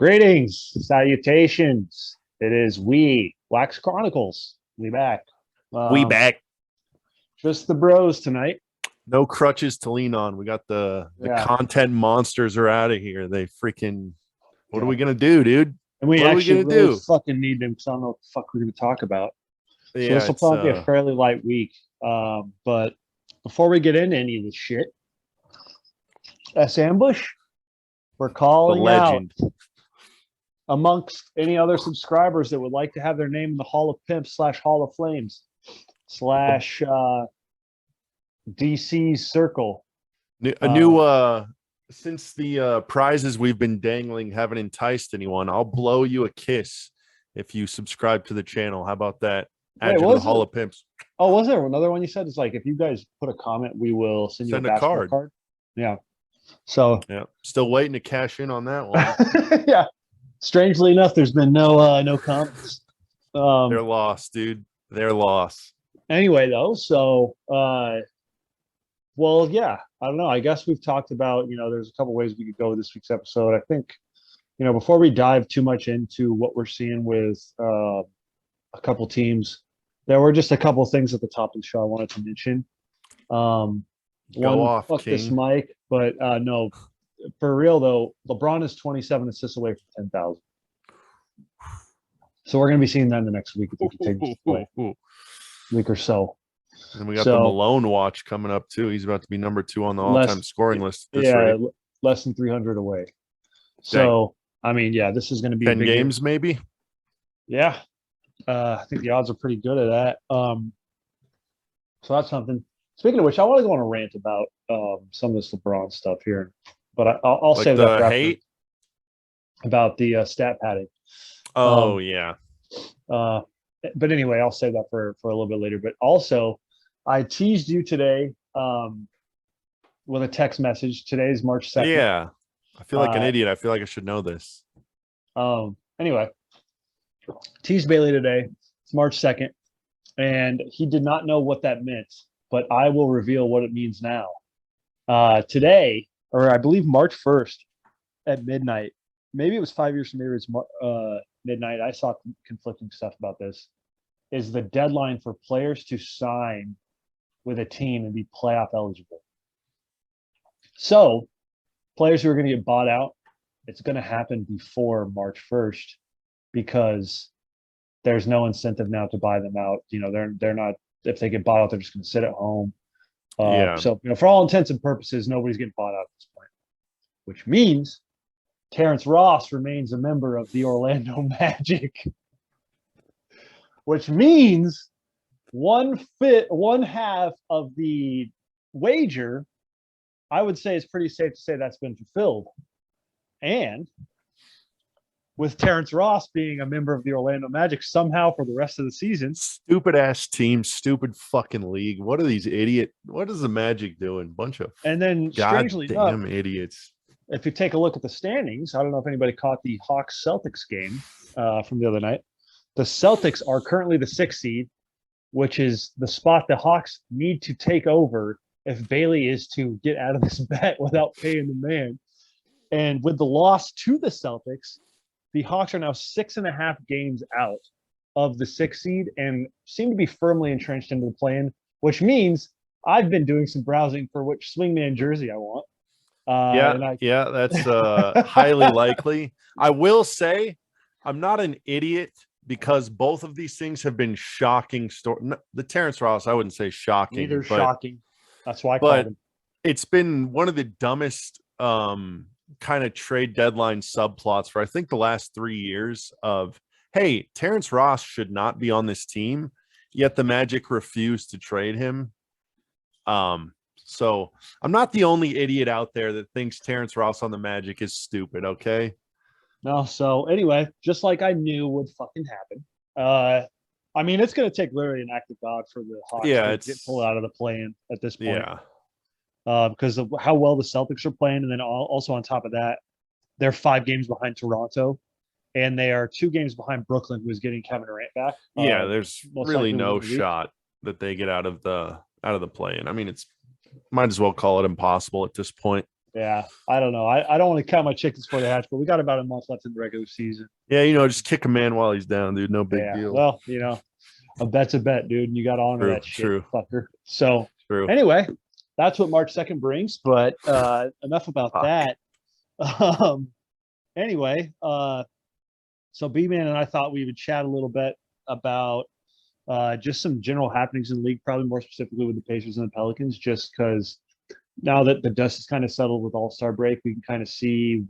Greetings, salutations. It is we, Wax Chronicles. We back. We back. Just the bros tonight. No crutches to lean on. We got the Yeah. content monsters are out of here. They freaking. What are we gonna do, dude? And we What are we actually gonna really do? fucking need them because I don't know what the fuck we're going to talk about. So Yeah, this will it's probably be a fairly light week. But before we get into any of this shit, S Ambush, we're the calling out legend. amongst any other subscribers that would like to have their name in the Hall of Pimps / Hall of Flames / DC's Circle. A new since the prizes we've been dangling haven't enticed anyone, I'll blow you a kiss if you subscribe to the channel. How about that? Add you to the Hall of Pimps. Oh, was there another one you said? It's like if you guys put a comment, we will send you a basketball card. Yeah. So yeah, still waiting to cash in on that one. yeah. Strangely enough, there's been no comments. They're lost, dude. They're lost. Anyway, though, so well, yeah, I don't know. I guess we've talked about, there's a couple ways we could go with this week's episode. I think, before we dive too much into what we're seeing with a couple teams, there were just a couple things at the top of the show I wanted to mention. Fuck King. this mic, but no, for real though, LeBron is 27 assists away from 10,000. So we're going to be seeing that in the next week if we can take this away. Week or so. And we got the Malone watch coming up too. He's about to be number 2 on the all-time scoring list. Less than 300 away. So, I mean, yeah, this is going to be 10 games maybe. Yeah. I think the odds are pretty good at that. So that's something. Speaking of which, I want to go on a rant about some of this LeBron stuff here, but I'll save that for hate about the stat padding. Oh yeah. But anyway, I'll save that for a little bit later. But also, I teased you today with a text message. Today is March 2nd. Yeah, I feel like an idiot. I feel like I should know this. Anyway, teased Bailey today. It's March 2nd, and he did not know what that meant. But I will reveal what it means now. Today, or I believe March 1st at midnight, maybe it was 5 years from maybe it's midnight. I saw conflicting stuff about this, is the deadline for players to sign with a team and be playoff eligible. So players who are going to get bought out, it's going to happen before March 1st because there's no incentive now to buy them out. They're not, if they get bought out, they're just going to sit at home. So, for all intents and purposes, nobody's getting bought out at this point, which means Terrence Ross remains a member of the Orlando Magic, which means one half of the wager, I would say it's pretty safe to say that's been fulfilled. And with Terrence Ross being a member of the Orlando Magic somehow for the rest of the season. Stupid ass team, stupid fucking league. What are these what is the Magic doing? Bunch of strangely goddamn idiots. If you take a look at the standings, I don't know if anybody caught the Hawks-Celtics game from the other night. The Celtics are currently the 6th seed, which is the spot the Hawks need to take over if Bailey is to get out of this bet without paying the man. And with the loss to the Celtics, the Hawks are now 6.5 games out of the 6th seed and seem to be firmly entrenched into the play-in, which means I've been doing some browsing for which swingman jersey I want. That's highly likely. I will say I'm not an idiot because both of these things have been shocking. The Terrence Ross, I wouldn't say shocking. Neither shocking. That's why I called him. It's been one of the dumbest kind of trade deadline subplots for I think the last 3 years of, hey, Terrence Ross should not be on this team, yet the Magic refused to trade him. So I'm not the only idiot out there that thinks Terrence Ross on the Magic is stupid, okay? No, so anyway, just like I knew would fucking happen. I mean, it's going to take literally an act of God for the Hawks to get pulled out of the play-in at this point. Yeah. Because of how well the Celtics are playing, and then also on top of that, they're 5 games behind Toronto, and they are 2 games behind Brooklyn, who is getting Kevin Durant back. There's really no shot that they get out of the play-in. I mean, it's might as well call it impossible at this point. Yeah, I don't know. I don't want to count my chickens before they hatch, but we got about a month left in the regular season. Yeah, just kick a man while he's down, dude. No big Yeah. deal. Well, a bet's a bet, dude, and you got to honor True, that shit, true, fucker. So true. anyway, that's what March 2nd brings. But enough about Fuck. that. Um, anyway, so B-Man and I thought we would chat a little bit about just some general happenings in the league, probably more specifically with the Pacers and the Pelicans, just because now that the dust is kind of settled with All-Star break, we can kind of see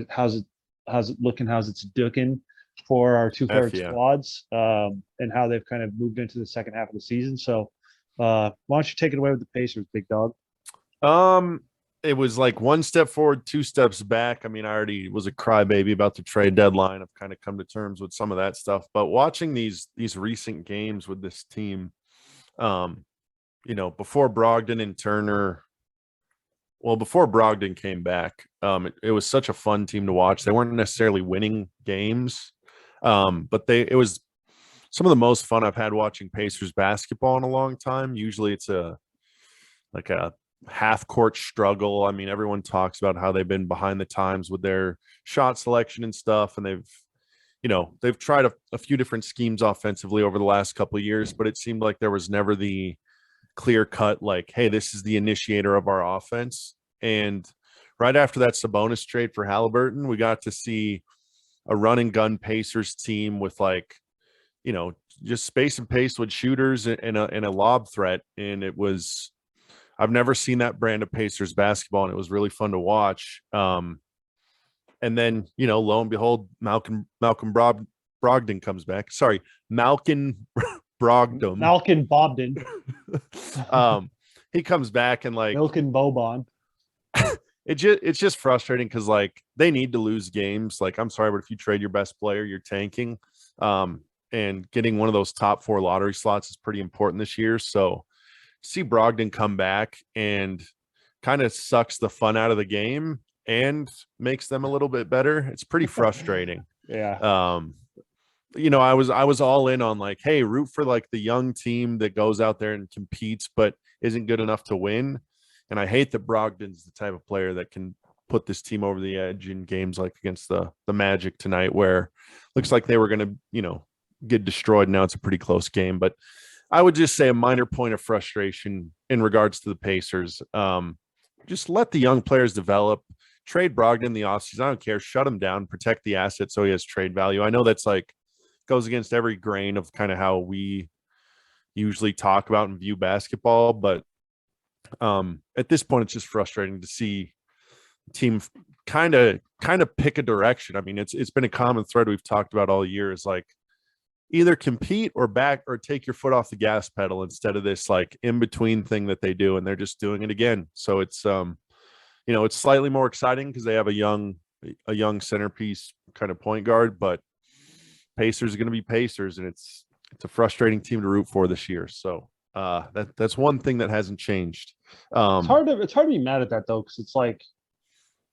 how's it looking, how's it's looking for our two F favorite yeah. squads, and how they've kind of moved into the second half of the season. So why don't you take it away with the Pacers, big dog? Um, it was like one step forward, two steps back. I mean, I already was a crybaby about the trade deadline. I've kind of come to terms with some of that stuff. But watching these recent games with this team, um, before Brogdon and Turner, well, before Brogdon came back, it was such a fun team to watch. They weren't necessarily winning games, but it was some of the most fun I've had watching Pacers basketball in a long time. Usually it's a half court struggle. I mean, everyone talks about how they've been behind the times with their shot selection and stuff, and they've tried a few different schemes offensively over the last couple of years, but it seemed like there was never the clear cut, like, hey, this is the initiator of our offense. And right after that Sabonis trade for Halliburton, we got to see a run and gun Pacers team with just space and pace with shooters and a lob threat. And I've never seen that brand of Pacers basketball, and it was really fun to watch. And then, lo and behold, Malcolm Brogdon comes back. Sorry, Malcolm Brogdon. Malcolm Bobden. He comes back and Milken Boban. it's just frustrating because they need to lose games. Like, I'm sorry, but if you trade your best player, you're tanking. And getting one of those top 4 lottery slots is pretty important this year. So see Brogdon come back and kind of sucks the fun out of the game and makes them a little bit better. It's pretty frustrating. Yeah. I was all in on hey, root for the young team that goes out there and competes but isn't good enough to win. And I hate that Brogdon's the type of player that can put this team over the edge in games like against the Magic tonight, where looks like they were going to, get destroyed. Now it's a pretty close game, but I would just say a minor point of frustration in regards to the Pacers. Just let the young players develop. Trade Brogdon in the offseason. I don't care. Shut him down. Protect the asset so he has trade value. I know that's goes against every grain of kind of how we usually talk about and view basketball, but at this point, it's just frustrating to see the team kind of pick a direction. I mean, it's been a common thread we've talked about all year, is either compete or back or take your foot off the gas pedal instead of this in between thing that they do, and they're just doing it again. So it's it's slightly more exciting because they have a young centerpiece kind of point guard, but Pacers are going to be Pacers, and it's a frustrating team to root for this year. So that's one thing that hasn't changed. It's hard to be mad at that though, because it's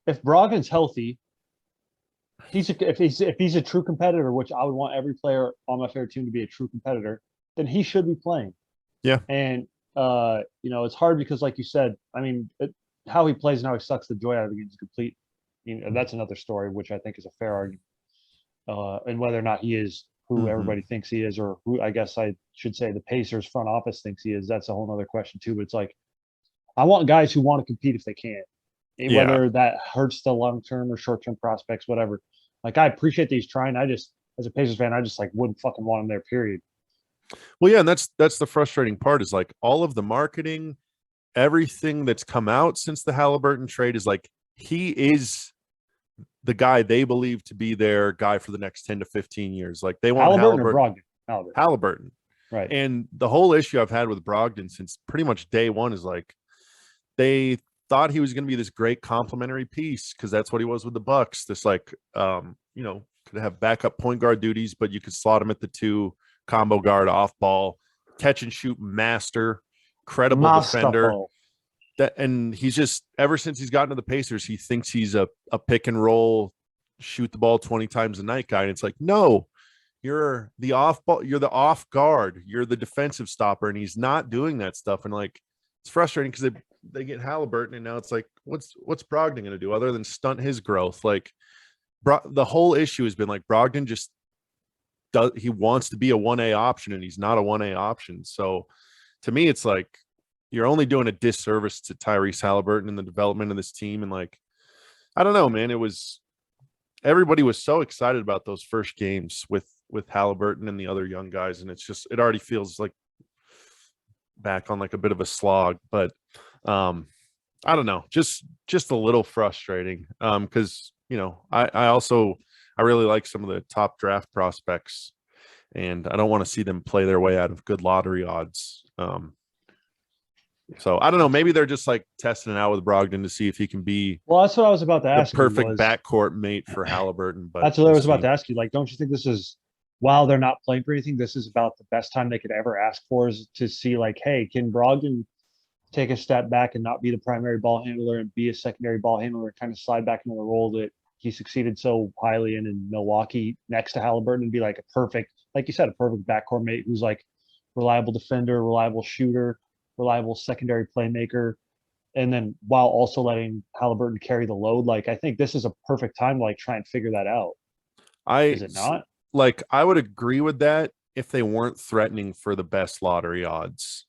if Brogdon's healthy, if he's a true competitor, which I would want every player on my favorite team to be a true competitor, then he should be playing. Yeah. And it's hard because, like you said, I mean, how he plays and how he sucks the joy out of the game is complete. That's another story, which I think is a fair argument. And whether or not he is who everybody thinks he is, or who I guess I should say the Pacers front office thinks he is, that's a whole other question too. But it's I want guys who want to compete if they can, and whether that hurts the long-term or short-term prospects, whatever. I appreciate that he's trying. I just, as a Pacers fan, I just wouldn't fucking want him there, period. Well, yeah, and that's the frustrating part is all of the marketing, everything that's come out since the Halliburton trade is he is the guy they believe to be their guy for the next 10 to 15 years. They want Halliburton or Brogdon? Halliburton. Right. And the whole issue I've had with Brogdon since pretty much day one is they thought he was going to be this great complementary piece because that's what he was with the Bucks. This could have backup point guard duties, but you could slot him at the 2, combo guard, off ball, catch and shoot master, credible defender. And he's just, ever since he's gotten to the Pacers, he thinks he's a pick and roll, shoot the ball 20 times a night guy. And it's no, you're the off ball, you're the off guard, you're the defensive stopper, and he's not doing that stuff. And it's frustrating because they get Halliburton, and now it's like, what's Brogdon going to do other than stunt his growth? Like, the whole issue has been like Brogdon just he wants to be a 1A option, and he's not a 1A option. So to me, it's like you're only doing a disservice to Tyrese Halliburton and the development of this team. And like, I don't know, man. Everybody was so excited about those first games with Halliburton and the other young guys, and it already feels like back on like a bit of a slog. But I don't know, just a little frustrating. Because I really like some of the top draft prospects, and I don't want to see them play their way out of good lottery odds. So I don't know. Maybe they're just like testing it out with Brogdon to see if he can be Well, that's what I was about to ask. The perfect backcourt mate for Halliburton. But that's what I was about to ask you. Like, don't you think this is, while they're not playing for anything, this is about the best time they could ever ask for, is to see like, hey, can Brogdon take a step back and not be the primary ball handler and be a secondary ball handler and kind of slide back into the role that he succeeded so highly in Milwaukee next to Halliburton, and be like a perfect, like you said, a perfect backcourt mate who's like reliable defender, reliable shooter, reliable secondary playmaker, and then while also letting Halliburton carry the load. Like, I think this is a perfect time to like try and figure that out. Is it not? Like, I would agree with that if they weren't threatening for the best lottery odds.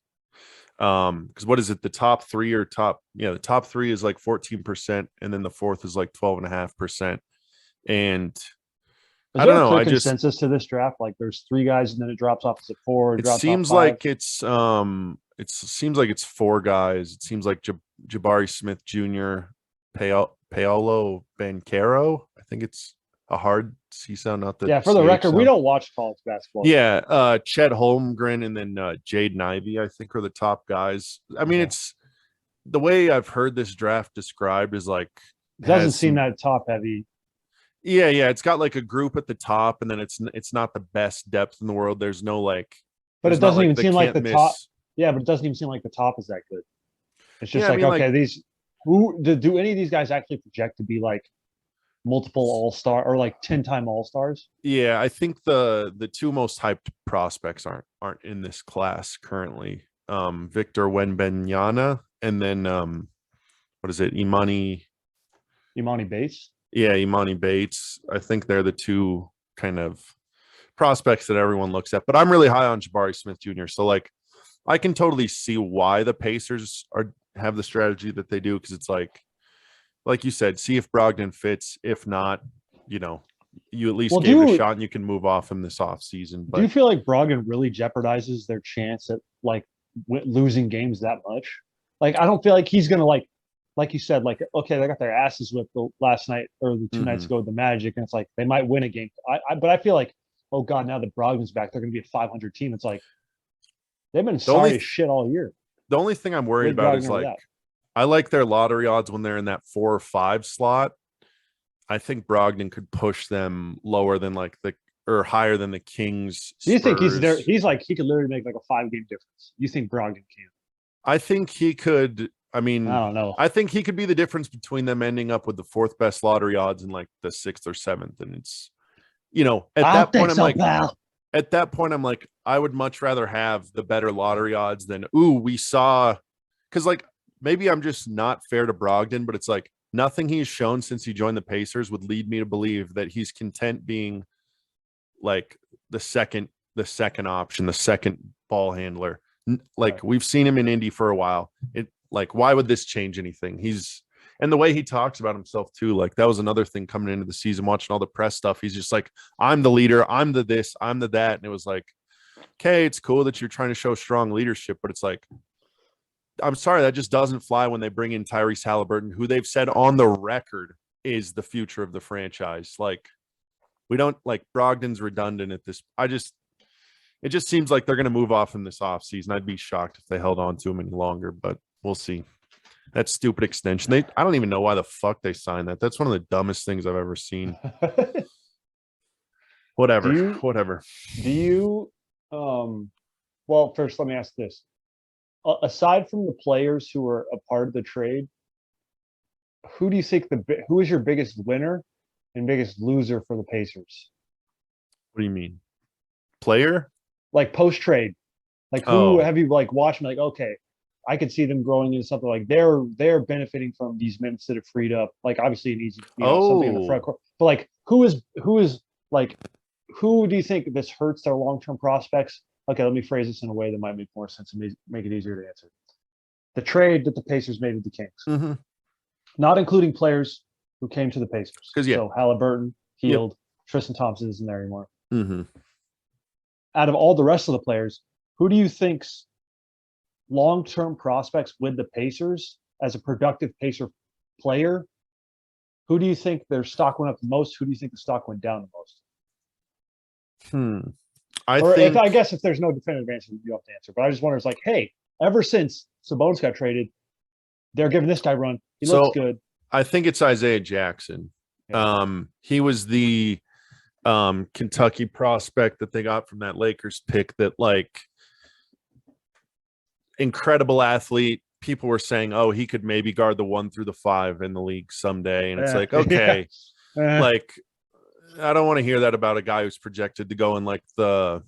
Because what is it? The top three the top three is like 14%, and then the fourth is like 12.5%. And I don't know. Consensus to this draft, like there's three guys, and then it drops off to four. It seems like it's four guys. It seems like Jabari Smith Jr., Paolo Banchero. I think it's a hard C sound, not the for the record, sound. we don't watch college basketball. Yeah, Chet Holmgren and then Jaden Ivey, I think, are the top guys. I mean, it's the way I've heard this draft described is like it doesn't seem that top heavy. Yeah, it's got like a group at the top, and then it's not the best depth in the world. There's no like, but it doesn't even seem like the top. Yeah, but it doesn't even seem like the top is that good. It's just do any of these guys actually project to be like multiple all-star or like 10-time all-stars? Yeah, I think the two most hyped prospects aren't in this class currently. Victor Wembanyama, and then what is it? Imani Bates. Yeah, Imani Bates. I think they're the two kind of prospects that everyone looks at. But I'm really high on Jabari Smith Jr. So like, I can totally see why the Pacers have the strategy that they do, because it's like you said, see if Brogdon fits. If not, you at least gave it a shot, and you can move off him this offseason. But do you feel like Brogdon really jeopardizes their chance at like losing games that much? Like, I don't feel like he's gonna like you said, like, okay, they got their asses whipped last night or the 2 nights ago with the Magic, and it's like they might win a game. But I feel like, oh God, now that Brogdon's back, they're going to be a 500 team. It's like they've been sorry as shit all year. The only thing I'm worried about is like, I like their lottery odds when they're in that 4 or 5 slot. I think Brogdon could push them lower than like or higher than the Kings. Do you think he's there? He's like, he could literally make like a 5-game difference. You think Brogdon can? I think he could. I mean, I don't know. I think he could be the difference between them ending up with the 4th best lottery odds and like the 6th or 7th. And it's, at that point, I'm like, I would much rather have the better lottery odds than, we saw, because like, maybe I'm just not fair to Brogdon, but it's like nothing he's shown since he joined the Pacers would lead me to believe that he's content being like the second option, the second ball handler. Like, we've seen him in Indy for a while. Like, why would this change anything? And the way he talks about himself too, like that was another thing coming into the season, watching all the press stuff. He's just like, I'm the leader, I'm the this, I'm the that. And it was like, okay, it's cool that you're trying to show strong leadership, but it's like, I'm sorry, that just doesn't fly when they bring in Tyrese Halliburton, who they've said on the record is the future of the franchise. Like, we don't, like, Brogdon's redundant at this. It just seems like they're going to move off in this offseason. I'd be shocked if they held on to him any longer, but we'll see. That stupid extension. I don't even know why the fuck they signed that. That's one of the dumbest things I've ever seen. Whatever. Do you well, first let me ask this. Aside from the players who are a part of the trade, who do you think who is your biggest winner and biggest loser for the Pacers? What do you mean? Player? Like post trade. Like, who have you like watched and like, okay, I could see them growing into something like they're benefiting from these minutes that have freed up. Like obviously it needs, something in the front court. But like who is like who do you think this hurts their long-term prospects? Okay, let me phrase this in a way that might make more sense and make it easier to answer. The trade that the Pacers made with the Kings, not including players who came to the Pacers. So Halliburton, Hield, Tristan Thompson isn't there anymore. Out of all the rest of the players, who do you think's long-term prospects with the Pacers as a productive Pacer player? Who do you think their stock went up the most? Who do you think the stock went down the most? I guess if there's no definitive answer, you have to answer. But I just wonder, it's like, hey, ever since Sabonis got traded, they're giving this guy run. He looks good. I think it's Isaiah Jackson. Yeah. He was the Kentucky prospect that they got from that Lakers pick that, like, incredible athlete. People were saying, oh, he could maybe guard the 1 through the 5 in the league someday. And it's like, okay, like, I don't want to hear that about a guy who's projected to go in like the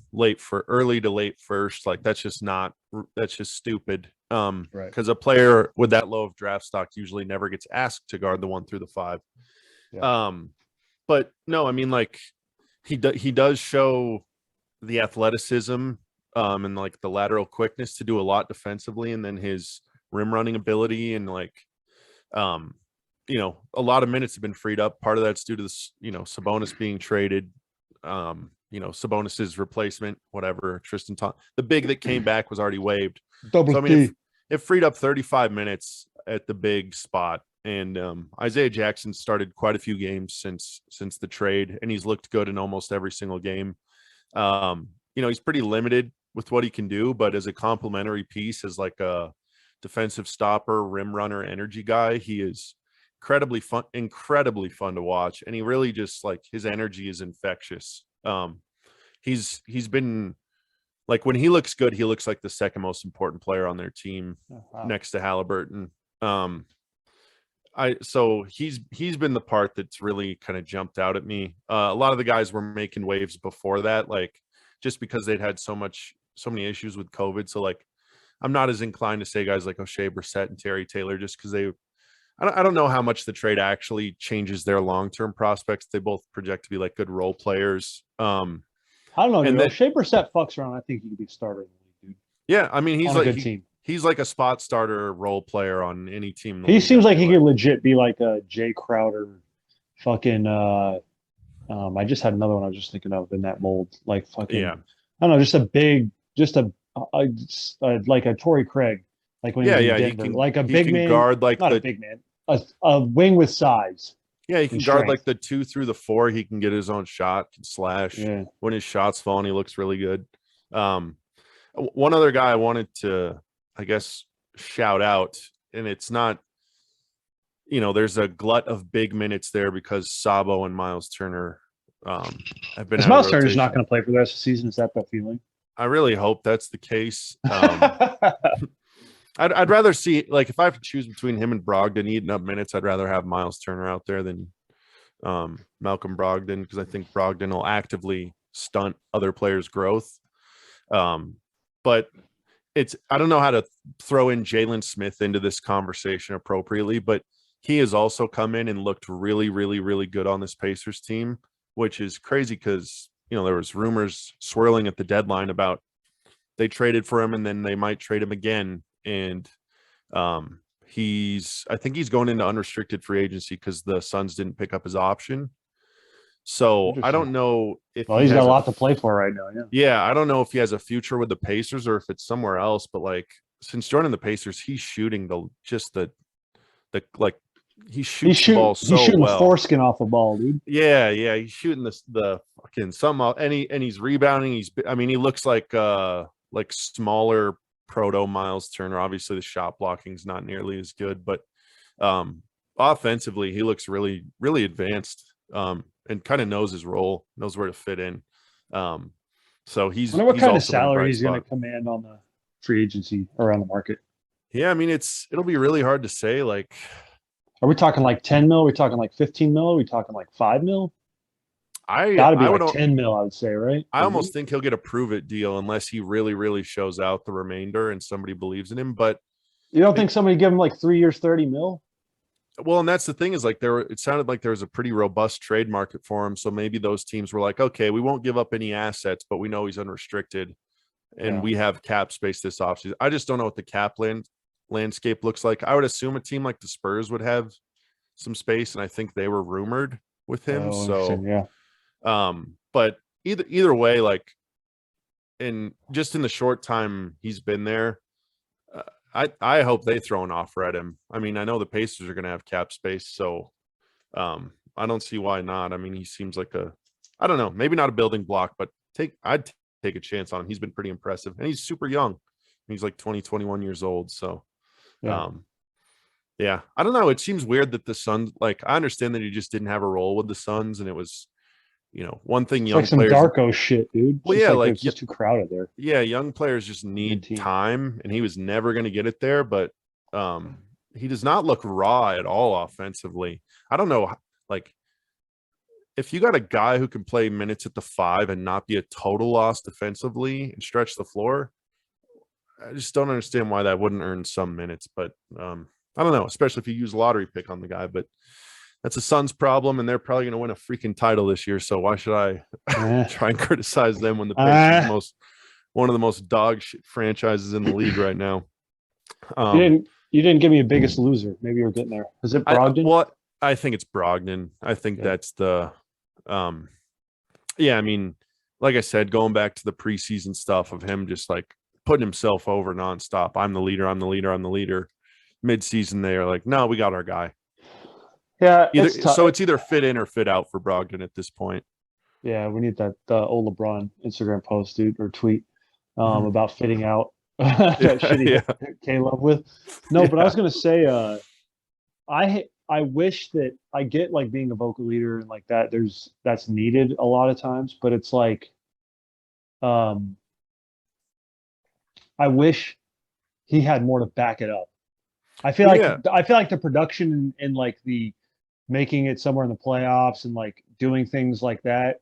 early to late first. Like that's just stupid. Because a player with that low of draft stock usually never gets asked to guard the 1 through the 5. Yeah. But no, I mean, like he does show the athleticism and like the lateral quickness to do a lot defensively, and then his rim running ability and like a lot of minutes have been freed up. Part of that's due to this, Sabonis being traded, Sabonis's replacement, whatever, Tristan Thompson, the big that came back was already waived. It freed up 35 minutes at the big spot. And Isaiah Jackson started quite a few games since the trade, and he's looked good in almost every single game. He's pretty limited with what he can do, but as a complementary piece, as like a defensive stopper, rim runner, energy guy, he is incredibly fun to watch. And he really just, like, his energy is infectious. He's been like, when he looks good, he looks like the second most important player on their team next to Halliburton. So he's been the part that's really kind of jumped out at me. A lot of the guys were making waves before that, like just because they'd had so many issues with COVID. So like, I'm not as inclined to say guys like O'Shea Brissett and Terry Taylor, just because I don't know how much the trade actually changes their long-term prospects. They both project to be like good role players. I don't know. And O'Shea Brissett fucks around. I think he could be starting, dude. Yeah, I mean, he's like a good team. He's like a spot starter role player on any team. He seems like he could legit be like a Jay Crowder, fucking. I just had another one I was just thinking of in that mold, like fucking. Yeah. I don't know, just a big, like a Torrey Craig, like when he can, like a big man, guard like not a big man, a wing with size. Yeah, he can guard like the 2 through the 4. He can get his own shot, can slash. Yeah. When his shot's falling, he looks really good. One other guy I wanted to, I guess, shout out, and it's not, there's a glut of big minutes there because Sabo and Miles Turner have been. Miles Turner's not going to play for the rest of the season. Is that the feeling? I really hope that's the case. I'd rather see, like, if I have to choose between him and Brogdon eating up minutes, I'd rather have Miles Turner out there than Malcolm Brogdon, because I think Brogdon will actively stunt other players' growth. But I don't know how to throw in Jalen Smith into this conversation appropriately, but he has also come in and looked really, really, really good on this Pacers team, which is crazy because, there was rumors swirling at the deadline about they traded for him and then they might trade him again. And I think he's going into unrestricted free agency because the Suns didn't pick up his option. So I don't know if he's got a lot to play for right now. Yeah. I don't know if he has a future with the Pacers or if it's somewhere else, but like, since joining the Pacers, he's shooting he shoots the ball so well. He's shooting the foreskin off the ball, dude. Yeah, he's shooting the fucking something off, and he's rebounding. He looks like smaller proto Miles Turner. Obviously, the shot blocking's not nearly as good, but offensively, he looks really, really advanced, and kind of knows his role, knows where to fit in. So he's. I wonder what kind of salary he's going to command on the free agency or on the market. Yeah, I mean, it'll be really hard to say. Like, are we talking like 10 mil? Are we talking like 15 mil? Are we talking like 5 mil? Gotta be like 10 mil, I would say, right? I almost think he'll get a prove it deal unless he really, really shows out the remainder and somebody believes in him. But You don't think somebody give him like 3 years, 30 mil? Well, and that's the thing is like it sounded like there was a pretty robust trade market for him. So maybe those teams were like, okay, we won't give up any assets, but we know he's unrestricted and we have cap space this offseason. I just don't know what the landscape looks like. I would assume a team like the Spurs would have some space, and I think they were rumored with him. Yeah. But either way, like, and just in the short time he's been there, I hope they throw an offer at him. I mean, I know the Pacers are going to have cap space, so I don't see why not. I mean, he seems like I don't know, maybe not a building block, but I'd take a chance on him. He's been pretty impressive, and he's super young. He's like 21 years old. So, yeah, I don't know. It seems weird that the Suns, like, I understand that he just didn't have a role with the Suns, and it was, one thing young like some players, Darko shit, dude. Well, yeah, like it's just too crowded there. Yeah, young players just need time, and he was never going to get it there. But he does not look raw at all offensively. I don't know, like, if you got a guy who can play minutes at the 5 and not be a total loss defensively and stretch the floor, I just don't understand why that wouldn't earn some minutes. But I don't know, especially if you use lottery pick on the guy. But that's a Suns problem, and they're probably going to win a freaking title this year. So why should I try and criticize them when the Pacers one of the most dog shit franchises in the league right now? You didn't give me a biggest loser. Maybe you're getting there. Is it Brogdon? I think it's Brogdon. I think that's the I mean, like I said, going back to the preseason stuff of him just like putting himself over nonstop. I'm the leader. I'm the leader. I'm the leader. Midseason, they are like, no, we got our guy. Yeah. So it's either fit in or fit out for Brogdon at this point. Yeah, we need that old LeBron Instagram post, dude, or tweet about fitting out that shit he K-Love with. No, but I was gonna say, I wish that I get like being a vocal leader and like that. That's needed a lot of times, but it's like, I wish he had more to back it up. I feel like the production and like the making it somewhere in the playoffs and like doing things like that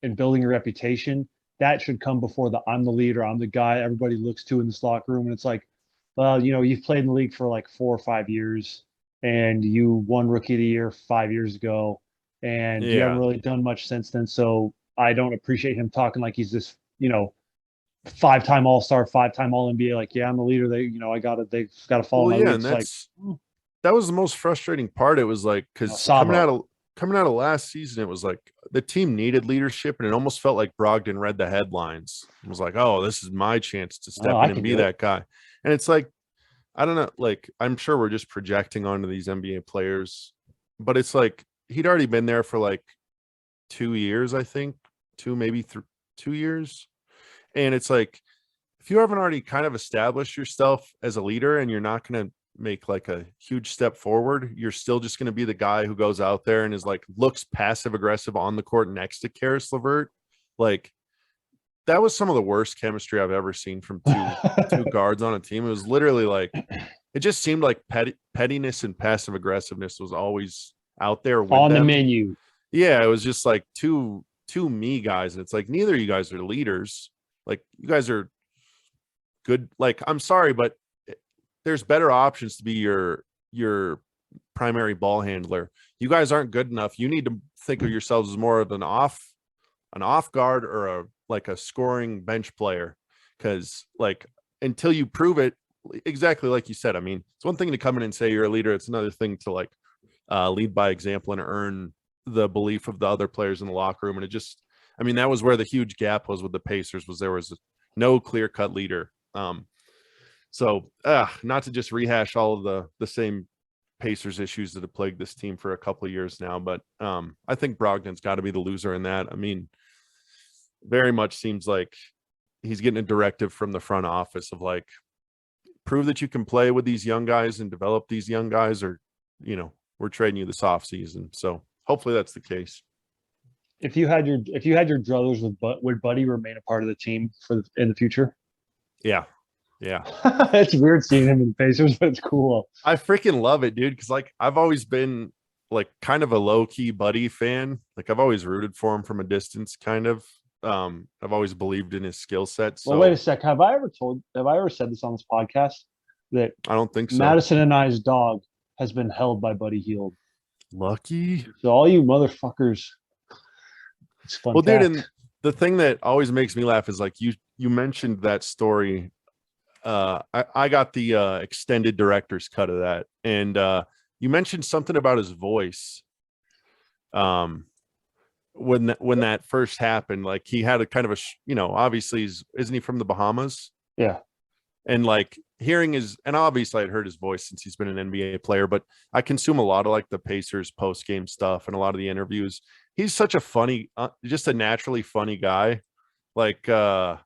and building a reputation, that should come before I'm the leader, I'm the guy everybody looks to in this locker room. And it's like, well, you've played in the league for like 4 or 5 years and you won Rookie of the Year 5 years ago, and you haven't really done much since then. So I don't appreciate him talking like he's this, 5-time All-Star, 5-time All-NBA. Like, yeah, I'm the leader. They've got to follow my lead. And that was the most frustrating part. It was like, because coming out of last season, it was like the team needed leadership, and it almost felt like Brogdon read the headlines. It was like, oh, this is my chance to step in and be that guy. And it's like, I don't know, like, I'm sure we're just projecting onto these NBA players, but it's like he'd already been there for like 2 years, I think, 2 years. And it's like, if you haven't already kind of established yourself as a leader and you're not going to make like a huge step forward, you're still just going to be the guy who goes out there and is like, looks passive aggressive on the court next to Karis LeVert. Like, that was some of the worst chemistry I've ever seen from two guards on a team. It was literally like, it just seemed like pettiness and passive aggressiveness was always out there with on them. The menu. Yeah, it was just like two me guys, and it's like, neither of you guys are leaders. Like, you guys are good. Like, I'm sorry, but there's better options to be your primary ball handler. You guys aren't good enough. You need to think of yourselves as more of an off guard or a scoring bench player, because like, until you prove it, exactly like you said, I mean, it's one thing to come in and say you're a leader. It's another thing to like lead by example and earn the belief of the other players in the locker room. And it just, I mean, that was where the huge gap was with the Pacers, was there was no clear-cut leader. So not to just rehash all of the same Pacers issues that have plagued this team for a couple of years now, but I think Brogdon's got to be the loser in that. I mean, very much seems like he's getting a directive from the front office of like, prove that you can play with these young guys and develop these young guys, or, we're trading you this offseason. So hopefully that's the case. If you had your druthers, would Buddy remain a part of the team in the future? Yeah. It's weird seeing him in the Pacers, but it's cool. I freaking love it, dude, because like, I've always been like kind of a low-key Buddy fan. Like, I've always rooted for him from a distance, kind of. I've always believed in his skill set. So well, wait a sec. Have I ever said this on this podcast? that I don't think so. Madison and I's dog has been held by Buddy Hield. Lucky. So all you motherfuckers, it's fun. Well, dude, fact. and the thing that always makes me laugh is like you mentioned that story. I got the extended director's cut of that, and you mentioned something about his voice. When that first happened, like he had a kind of a obviously isn't he from the Bahamas? Yeah. And like hearing and obviously I'd heard his voice since he's been an NBA player, but I consume a lot of like the Pacers post game stuff and a lot of the interviews. He's such a funny, just a naturally funny guy. Like, I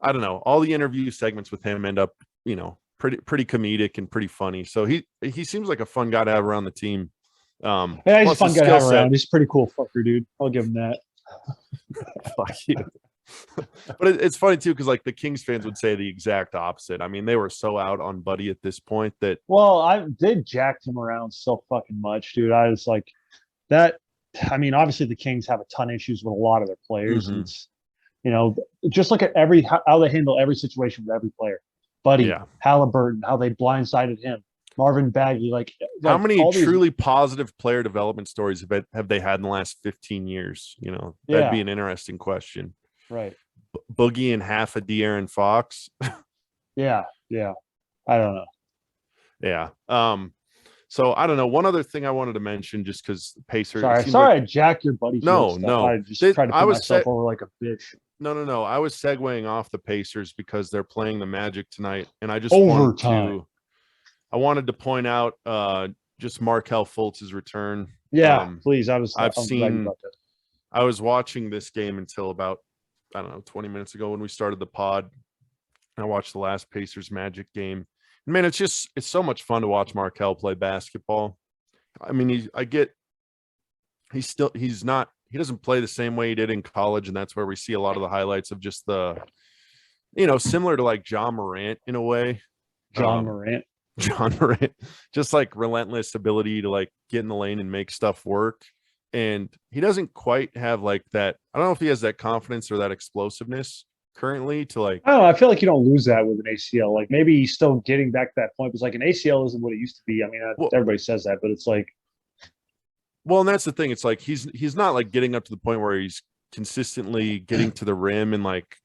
don't know, all the interview segments with him end up, pretty comedic and pretty funny. So he seems like a fun guy to have around the team. Yeah, he's a fun guy to have around. He's a pretty cool fucker, dude. I'll give him that. Fuck you. But it's funny too, because like the Kings fans would say the exact opposite. I mean, they were so out on Buddy at this point that. Well, I did jack him around so fucking much, dude. I was like that. I mean, obviously the Kings have a ton of issues with a lot of their players. Mm-hmm. And it's, just look at how they handle every situation with every player. Buddy, Halliburton, how they blindsided him. Marvin Bagley, like how many truly positive player development stories have they had in the last 15 years? That'd be an interesting question. Right. Boogie and half a De'Aaron Fox. Yeah. I don't know. Yeah. So I don't know. One other thing I wanted to mention, just because Pacers. Sorry, I jacked your buddy. No. I just tried to put myself over like a bitch. No. I was segueing off the Pacers because they're playing the Magic tonight, and I just wanted to point out just Markelle Fultz's return. Yeah, please. I was watching this game until about 20 minutes ago when we started the pod. I watched the last Pacers Magic game. And man, it's so much fun to watch Markelle play basketball. I mean, he doesn't play the same way he did in college, and that's where we see a lot of the highlights of just the, similar to like John Morant in a way. John Morant, just like relentless ability to like get in the lane and make stuff work. And he doesn't quite have like that. I don't know if he has that confidence or that explosiveness currently to like. I don't know. I feel like you don't lose that with an ACL. Like maybe he's still getting back to that point. Because like an ACL isn't what it used to be. I mean, everybody says that, but it's like. Well, and that's the thing. It's like he's not like getting up to the point where he's consistently getting to the rim and like,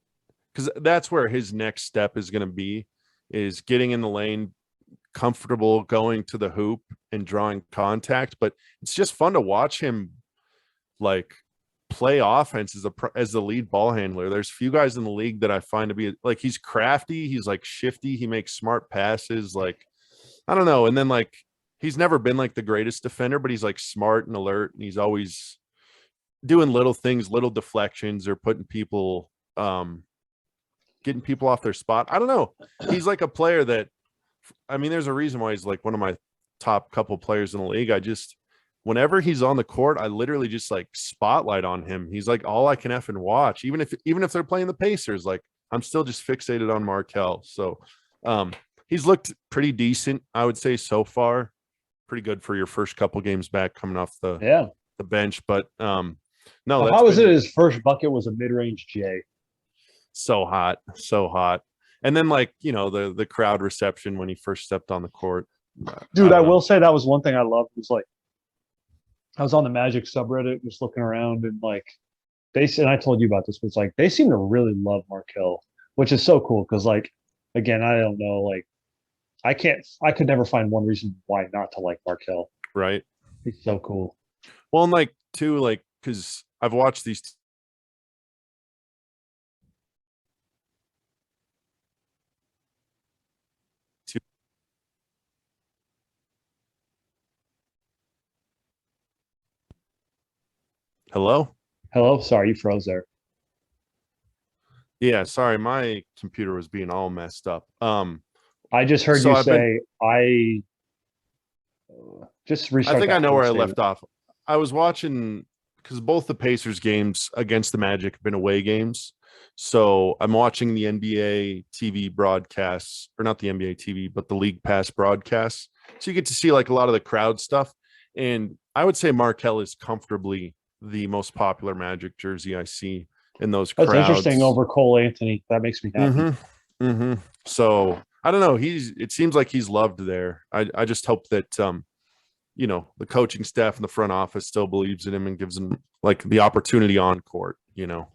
because that's where his next step is going to be, is getting in the lane, comfortable going to the hoop and drawing contact. But it's just fun to watch him like play offense as the lead ball handler. There's few guys in the league that I find to be like, he's crafty, he's like shifty, he makes smart passes, like I don't know. And then like he's never been like the greatest defender, but he's like smart and alert, and he's always doing little things, little deflections, or putting people getting people off their spot. I don't know. He's like a player that, I mean, there's a reason why he's like one of my top couple players in the league. Whenever he's on the court, I literally just like spotlight on him. He's like all I can effing watch, even if they're playing the Pacers. Like I'm still just fixated on Markelle. So he's looked pretty decent, I would say, so far. Pretty good for your first couple games back coming off the bench. But no, how was it? His first bucket was a mid-range J. So hot. And then like, the crowd reception when he first stepped on the court. Dude, I will say that was one thing I loved. Was like I was on the Magic subreddit just looking around, and like and I told you about this, but it's like they seem to really love Markelle, which is so cool because like again, I don't know, like I could never find one reason why not to like Markelle. Right. He's so cool. Well, and like too, like because I've watched these Hello? Sorry, you froze there. Yeah, sorry, my computer was being all messed up. I just heard you say I just restart. I think I know where I left off. I was watching because both the Pacers games against the Magic have been away games. So I'm watching the NBA TV broadcasts, or not the NBA TV, but the League Pass broadcasts. So you get to see like a lot of the crowd stuff. And I would say Markelle is comfortably the most popular Magic jersey I see in those crowds. That's interesting over Cole Anthony. That makes me happy. So I don't know. It seems like he's loved there. I just hope that the coaching staff and the front office still believes in him and gives him like the opportunity on court. Well,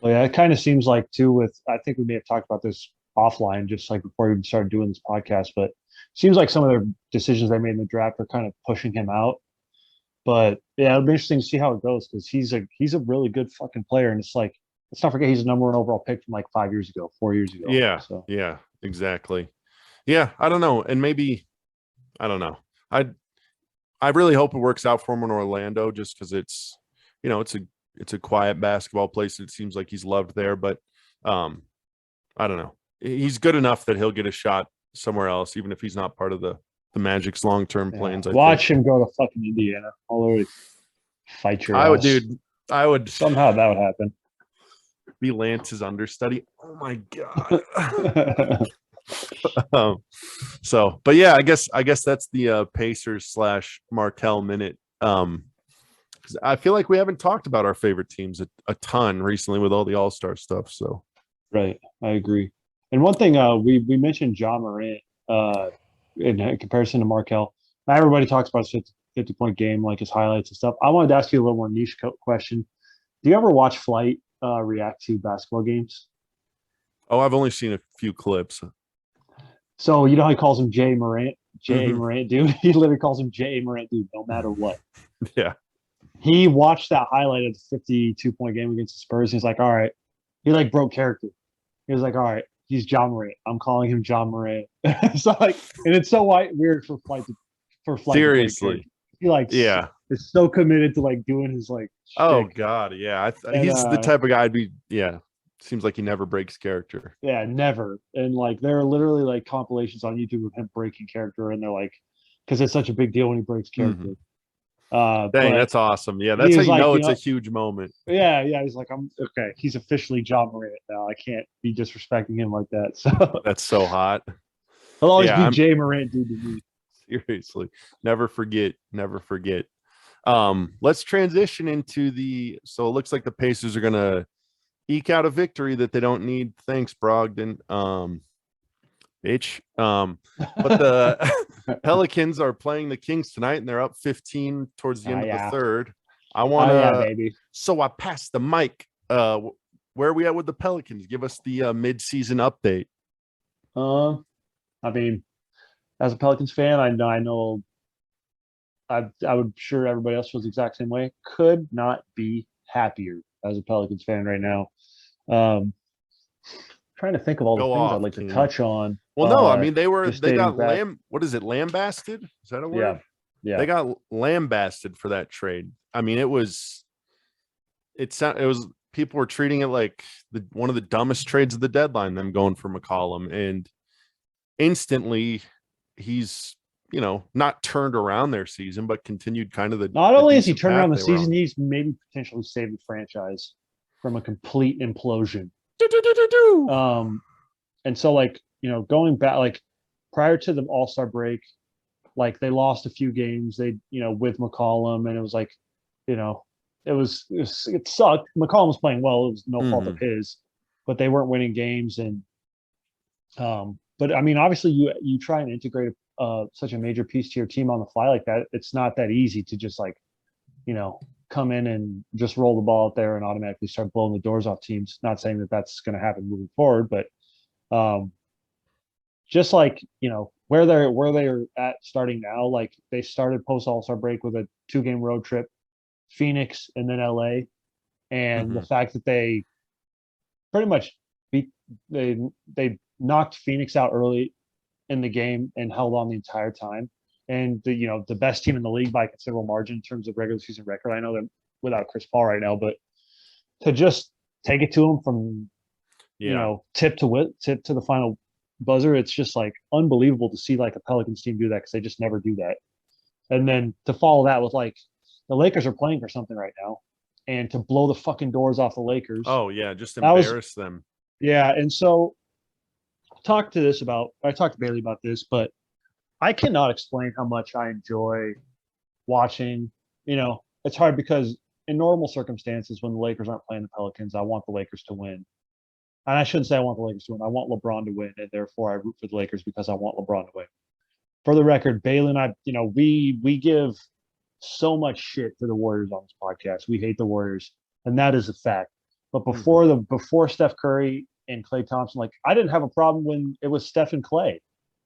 yeah, it kind of seems like too. I think we may have talked about this offline, just like before we started doing this podcast. But it seems like some of their decisions they made in the draft are kind of pushing him out. But yeah, it'll be interesting to see how it goes because he's a really good fucking player, and it's like let's not forget he's a number one overall pick from like 5 years ago, 4 years ago. Yeah. So Yeah. Exactly. Yeah. I don't know, and maybe I don't know. I really hope it works out for him in Orlando, just because it's a quiet basketball place. It seems like he's loved there, but I don't know. He's good enough that he'll get a shot somewhere else, even if he's not part of the Magic's long-term plans. I watch think. him go to fucking Indiana. I'll already fight your I would, ass. dude. I would Somehow that would happen. be Lance's understudy. Oh my god. But yeah, I guess that's the Pacers / Markel minute. 'Cause I feel like we haven't talked about our favorite teams a ton recently with all the All-Star stuff. So Right, I agree. And one thing we mentioned John Morant in comparison to Markel. Now everybody talks about his 50-point game, like his highlights and stuff. I wanted to ask you a little more niche question. Do you ever watch Flight react to basketball games? I've only seen a few clips. So you know how he calls him Jay Morant, Mhm. Morant, dude. He literally calls him Jay Morant, dude. No matter what. Yeah. He watched that highlight of the 52-point game against the Spurs. He's like, all right. He like broke character. He was like, all right, he's John Morant. I'm calling him John Morant. So like, and it's so weird for Flight to break Seriously. character. He like Yeah. is so committed to like doing his like Oh shtick. God. Yeah. And He's the type of guy I'd be. Yeah. Seems like he never breaks character. yeah, never. And like there are literally like compilations on YouTube of him breaking character, and they're like, because it's such a big deal when he breaks character. Mhm. Dang, But that's awesome. Yeah, he that's how was you like, know it's a huge moment. yeah. He's like, I'm okay. He's officially John Morant now. I can't be disrespecting him like that. So That's so hot. he'll always Yeah, be I'm Jay Morant, dude, to me. seriously. Never forget. Never forget. Let's transition into so it looks like the Pacers are gonna eke out a victory that they don't need. Thanks, Brogdon. Bitch. But the Pelicans are playing the Kings tonight, and they're up 15 towards the end of the Yeah. third. I want to. Yeah, baby. So I passed the mic. Where are we at with the Pelicans? Give us the mid-season update. I mean, as a Pelicans fan, I know I would sure everybody else feels the exact same way. Could not be happier as a Pelicans fan right now. Trying to think of all the Go things I'd off, like to King. touch on. Well, no, I mean just they dating got back. what is it, lambasted? Is that a word? Yeah, yeah. They got lambasted for that trade. I mean, it was people were treating it like one of the dumbest trades of the deadline, them going for McCollum, and instantly he's not turned around their season, but continued kind of Not the only has he decent turned path around the they were season, on. he's maybe potentially saved the franchise from a complete implosion. And so like going back like prior to the All-Star break, like they lost a few games. They with McCollum, and it was like you know it sucked. McCollum was playing well. It was no fault of Mhm. his, but they weren't winning games. And but I mean, obviously you try and integrate such a major piece to your team on the fly like that. It's not that easy to just like come in and just roll the ball out there and automatically start blowing the doors off teams. Not saying that that's going to happen moving forward, but um, just like where they're at starting now, like they started post All-Star break with a 2-game road trip, Phoenix and then LA, and the Mhm. fact that they pretty much beat they knocked Phoenix out early in the game and held on the entire time. And the best team in the league by a considerable margin in terms of regular season record. I know they're without Chris Paul right now, but to just take it to them from Yeah. tip to the final buzzer, it's just like unbelievable to see like a Pelicans team do that because they just never do that. And then to follow that with like the Lakers are playing for something right now, and to blow the fucking doors off the Lakers, Oh yeah, just that was embarrass them. yeah. And so I talked to Bailey about this, but I cannot explain how much I enjoy watching. It's hard because in normal circumstances, when the Lakers aren't playing the Pelicans, I want the Lakers to win. and I shouldn't say I want the Lakers to win. I want LeBron to win, and therefore I root for the Lakers because I want LeBron to win. For the record, Bailey and I, we give so much shit to the Warriors on this podcast. We hate the Warriors, and that is a fact. But before Steph Curry and Klay Thompson, like I didn't have a problem when it was Steph and Klay.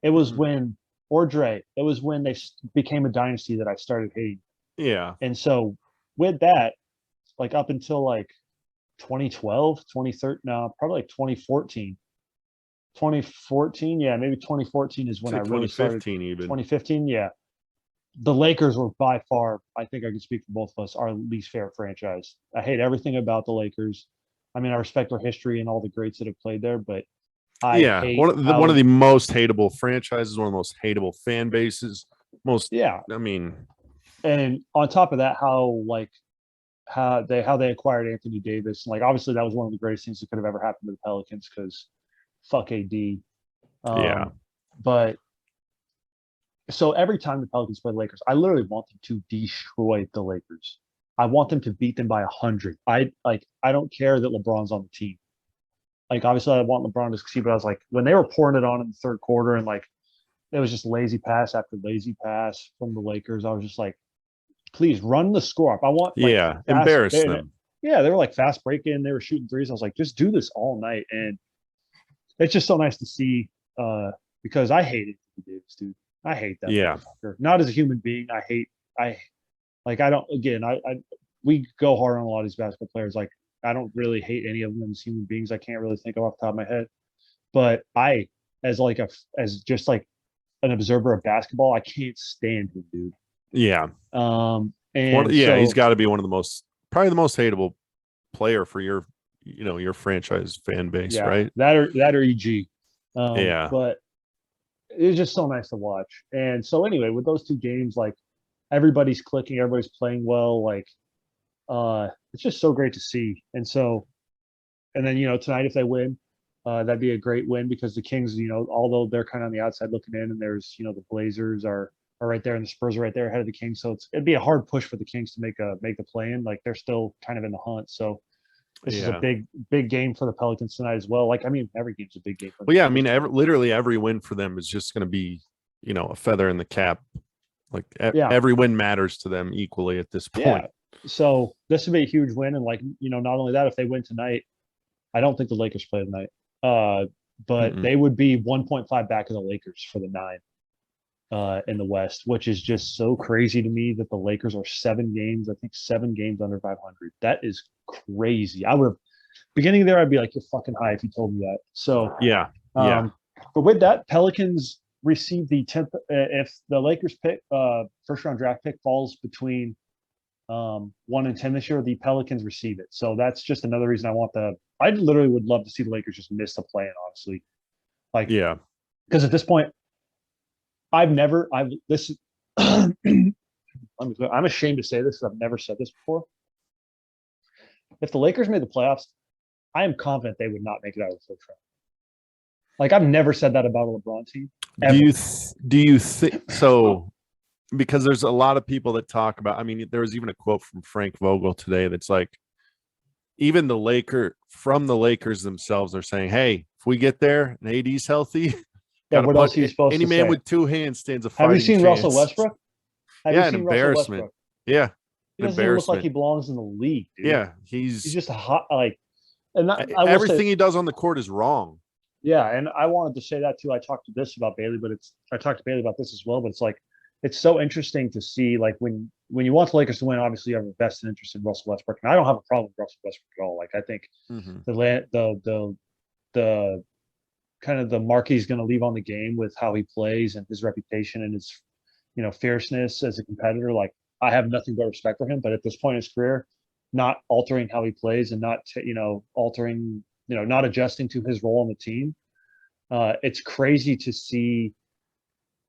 It was when or Dre. It was when they became a dynasty that I started hating. Yeah. And so with that, like up until like 2012, 2013, no, probably like 2014. 2014, yeah, maybe 2014 is when Say I really started. 2015 even. 2015, yeah. The Lakers were by far, I think I can speak for both of us, our least favorite franchise. I hate everything about the Lakers. I mean, I respect their history and all the greats that have played there, but I hate one of the most hateable franchises, one of the most hateable fan bases. I mean, and on top of that, how they acquired Anthony Davis. Like obviously that was one of the greatest things that could have ever happened to the Pelicans because fuck AD. Yeah. But so every time the Pelicans play the Lakers, I literally want them to destroy the Lakers. I want them to beat them by 100. I don't care that LeBron's on the team. Like obviously I want LeBron to succeed, but I was like when they were pouring it on in the third quarter and like it was just lazy pass after lazy pass from the Lakers. I was just like, please run the score up. I want embarrass them. Yeah, they were like fast breaking. They were shooting threes. I was like, just do this all night, and it's just so nice to see because I hated Davis, dude. I hate that. Yeah. Not as a human being. We go hard on a lot of these basketball players. Like I don't really hate any of them as human beings. I can't really think of off the top of my head. But as just like an observer of basketball, I can't stand him, dude. Yeah. He's got to be probably the most hateable player for your franchise fan base, right? That or EG. Yeah. But it's just so nice to watch. And so anyway, with those two games, like everybody's clicking, everybody's playing well. Like it's just so great to see. And then tonight if they win, that'd be a great win because the Kings, although they're kind of on the outside looking in, and there's the Blazers are right there, and the Spurs are right there ahead of the Kings. So it'd be a hard push for the Kings to make the play in. Like they're still kind of in the hunt. So this is a big game for the Pelicans tonight as well. Like I mean, every game's a big game. Well, yeah, I mean, literally every win for them is just going to be a feather in the cap. Like every win matters to them equally at this point. Yeah. So this would be a huge win, and not only that, if they win tonight, I don't think the Lakers play tonight. But they would be 1.5 back of the Lakers for the 9 in the West, which is just so crazy to me that the Lakers are 7 games under 500. That is crazy. I would have beginning there. I'd be like, you're fucking high if you told me that. So yeah. But with that, Pelicans receive the 10th. If the Lakers pick first round draft pick falls between 1 and 10 this year, the Pelicans receive it. So that's just another reason I literally would love to see the Lakers just miss the play-in, honestly. Because at this point, I'm ashamed to say this because I've never said this before. If the Lakers made the playoffs, I am confident they would not make it out of the first round. Like I've never said that about a LeBron team. Ever. Do you think so? Because there's a lot of people that talk about. I mean, there was even a quote from Frank Vogel today that's like, even the Lakers themselves are saying, "Hey, if we get there and AD's healthy, what else are you supposed to say? Any man with 2 hands stands a fighting chance." Have you seen chance. Russell Westbrook? An embarrassment. Yeah, he doesn't even look like he belongs in the league, dude. Yeah, he's just a hot everything he does on the court is wrong. Yeah, and I wanted to say that too. I talked to Bailey about this as well. But it's like it's so interesting to see like when you want the Lakers to win, obviously you have a vested interest in Russell Westbrook, and I don't have a problem with Russell Westbrook at all. Like I think the kind of the mark he's going to leave on the game with how he plays and his reputation and his fierceness as a competitor. Like I have nothing but respect for him. But at this point in his career, not altering how he plays and not altering. Not adjusting to his role on the team. It's crazy to see,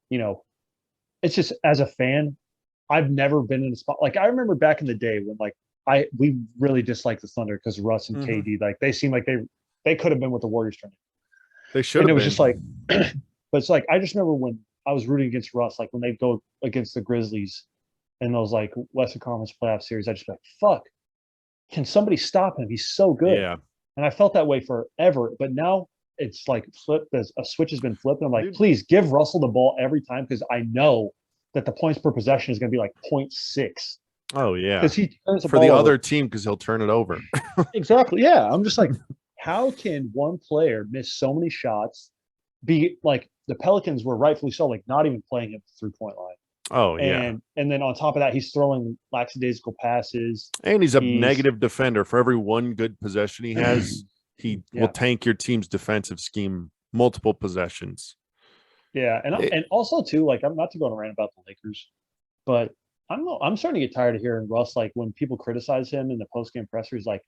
it's just as a fan, I've never been in a spot. Like I remember back in the day when we really disliked the Thunder because Russ and KD, like they seemed like they could have been with the Warriors tournament. They should have been. And it was just like, but it's like, I just remember when I was rooting against Russ, like when they go against the Grizzlies in those like Western Conference playoff series, I just be like, fuck, can somebody stop him? He's so good. Yeah. And I felt that way forever. But now it's like flipped. A switch has been flipped. And I'm like, Dude. please give Russell the ball every time because I know that the points per possession is going to be like 0.6 Oh yeah, because he turns the for the ball over. other team because he'll turn it over. Exactly. Yeah. I'm just like, how can one player miss so many shots? Be like the Pelicans were rightfully so, like not even playing him 3 point line. Oh yeah, And then on top of that, he's throwing lackadaisical passes. and he's a He's negative defender. For every one good possession he has, he will yeah. tank your team's defensive scheme multiple possessions. Yeah. It, And also too, like I'm not to go on a rant about the Lakers, but I'm starting to get tired of hearing Russ like when people criticize him in the post game presser, he's like,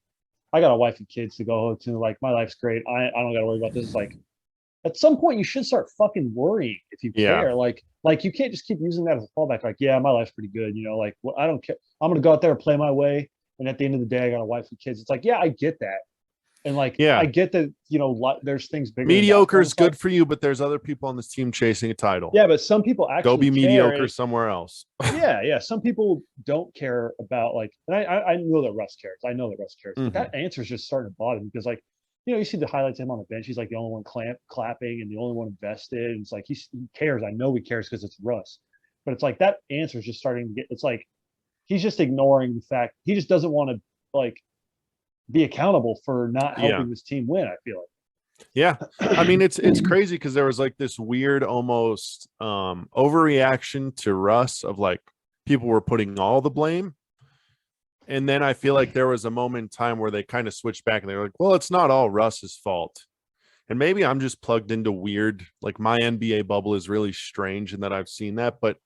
I got a wife and kids to go to, like my life's great. I don't gotta worry about this. It's like at some point you should start fucking worrying if you yeah, care. Like you can't just keep using that as a fallback. Like, yeah, my life's pretty good. Like, well, I don't care. I'm gonna go out there and play my way. And at the end of the day, I got a wife and kids. It's like, yeah, I get that. And like, I yeah. get that, there's things bigger than Mediocre basketball. is It's like, good for you, but there's other people on this team chasing a title. yeah, but some people Go actually be care. mediocre somewhere else. Yeah, yeah. Some people don't care about like, and I know that Russ cares. I know that Russ cares, but Mhm. that answer is just starting to bother me because like, you see the highlights of him on the bench. He's like the only one clapping and the only one invested. And it's like he cares. I know he cares because it's Russ, but it's like that answer is just starting to get. It's like he's just ignoring the fact he just doesn't want to like be accountable for not Yeah. helping this team win. I feel Yeah. I like. mean, it's crazy because there was like this weird almost overreaction to Russ of like people were putting all the blame. And then I feel like there was a moment in time where they kind of switched back and they were like, well, it's not all Russ's fault. And maybe I'm just plugged into weird, like my NBA bubble is really strange and that I've seen that. But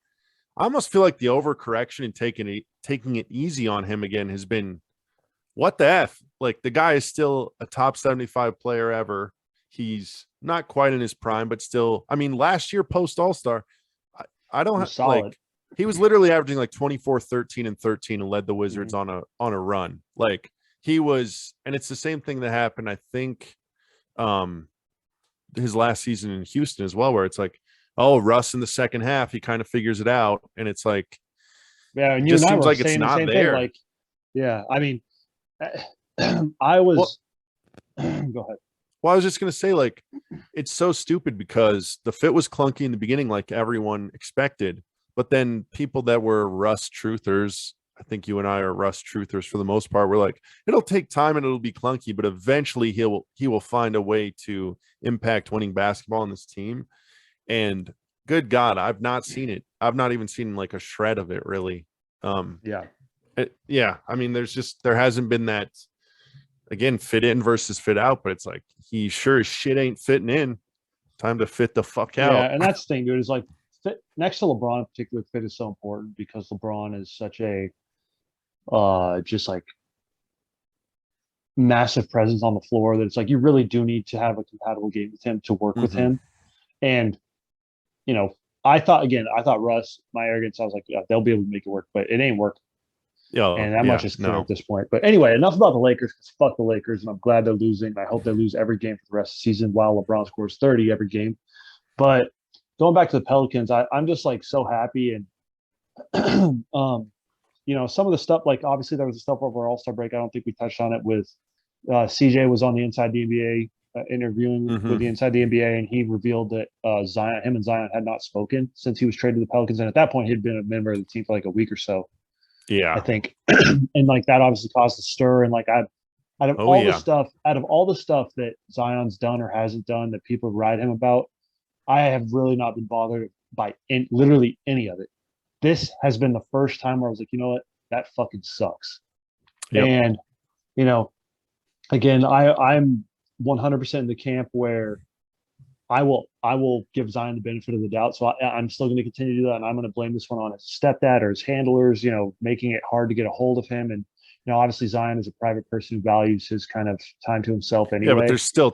I almost feel like the overcorrection and taking it easy on him again has been what the F? Like the guy is still a top 75 player ever. He's not quite in his prime, but still, I mean, last year post All-Star, I don't Was solid. like he was literally averaging like 24, 13, and 13 and led the Wizards Mm-hmm. on a run. Like he was, and it's the same thing that happened, I think, um, his last season in Houston as well, where it's like, oh, Russ in the second half, he kind of figures it out. And it's like, Yeah, and it you just and I seems were like it's saying the not same thing. there. Like, yeah, I mean, I Well, was. Go ahead. Well, I was just going to say, like, it's so stupid because the fit was clunky in the beginning, like everyone expected. But then people that were Russ truthers, I think you and I are Russ truthers for the most part, we're like, it'll take time and it'll be clunky, but eventually he will find a way to impact winning basketball on this team. And good God, I've not seen it. I've not even seen like a shred of it, really. Um, Yeah. yeah, I mean, there hasn't been that again, fit in versus fit out, but it's like he sure as shit ain't fitting in. Time to fit the fuck Yeah, out. and that's the thing, dude. Is like fit, next to LeBron, in particular, fit is so important because LeBron is such a just like massive presence on the floor that it's like you really do need to have a compatible game with him to work with Mm-hmm. him. And you know, I thought Russ, my arrogance, I was like, yeah, they'll be able to make it work, but it ain't work. Yeah, And that much yeah, is clear at no. this point. But anyway, enough about the Lakers because fuck the Lakers. And I'm glad they're losing. I hope they lose every game for the rest of the season while LeBron scores 30 every game. But going back to the Pelicans, I'm just like so happy. And, some of the stuff, like obviously there was the stuff over All-Star break. I don't think we touched on it with CJ was on the Inside the NBA interviewing with Mm-hmm. the Inside the NBA, and he revealed that him and Zion had not spoken since he was traded to the Pelicans. And at that point, he'd been a member of the team for like a week or so. I Yeah. think, and like that obviously caused a stir. And like out of Oh all the yeah. stuff, that Zion's done or hasn't done that people write him about, I have really not been bothered by literally any of it. This has been the first time where I was like, you know what, that fucking sucks. Yep. And you know, again, I'm 100% in the camp where I will give Zion the benefit of the doubt. So I'm still going to continue to do that, and I'm going to blame this one on his stepdad or his handlers, making it hard to get a hold of him. And obviously Zion is a private person who values his kind of time to himself Yeah, but anyway. there's still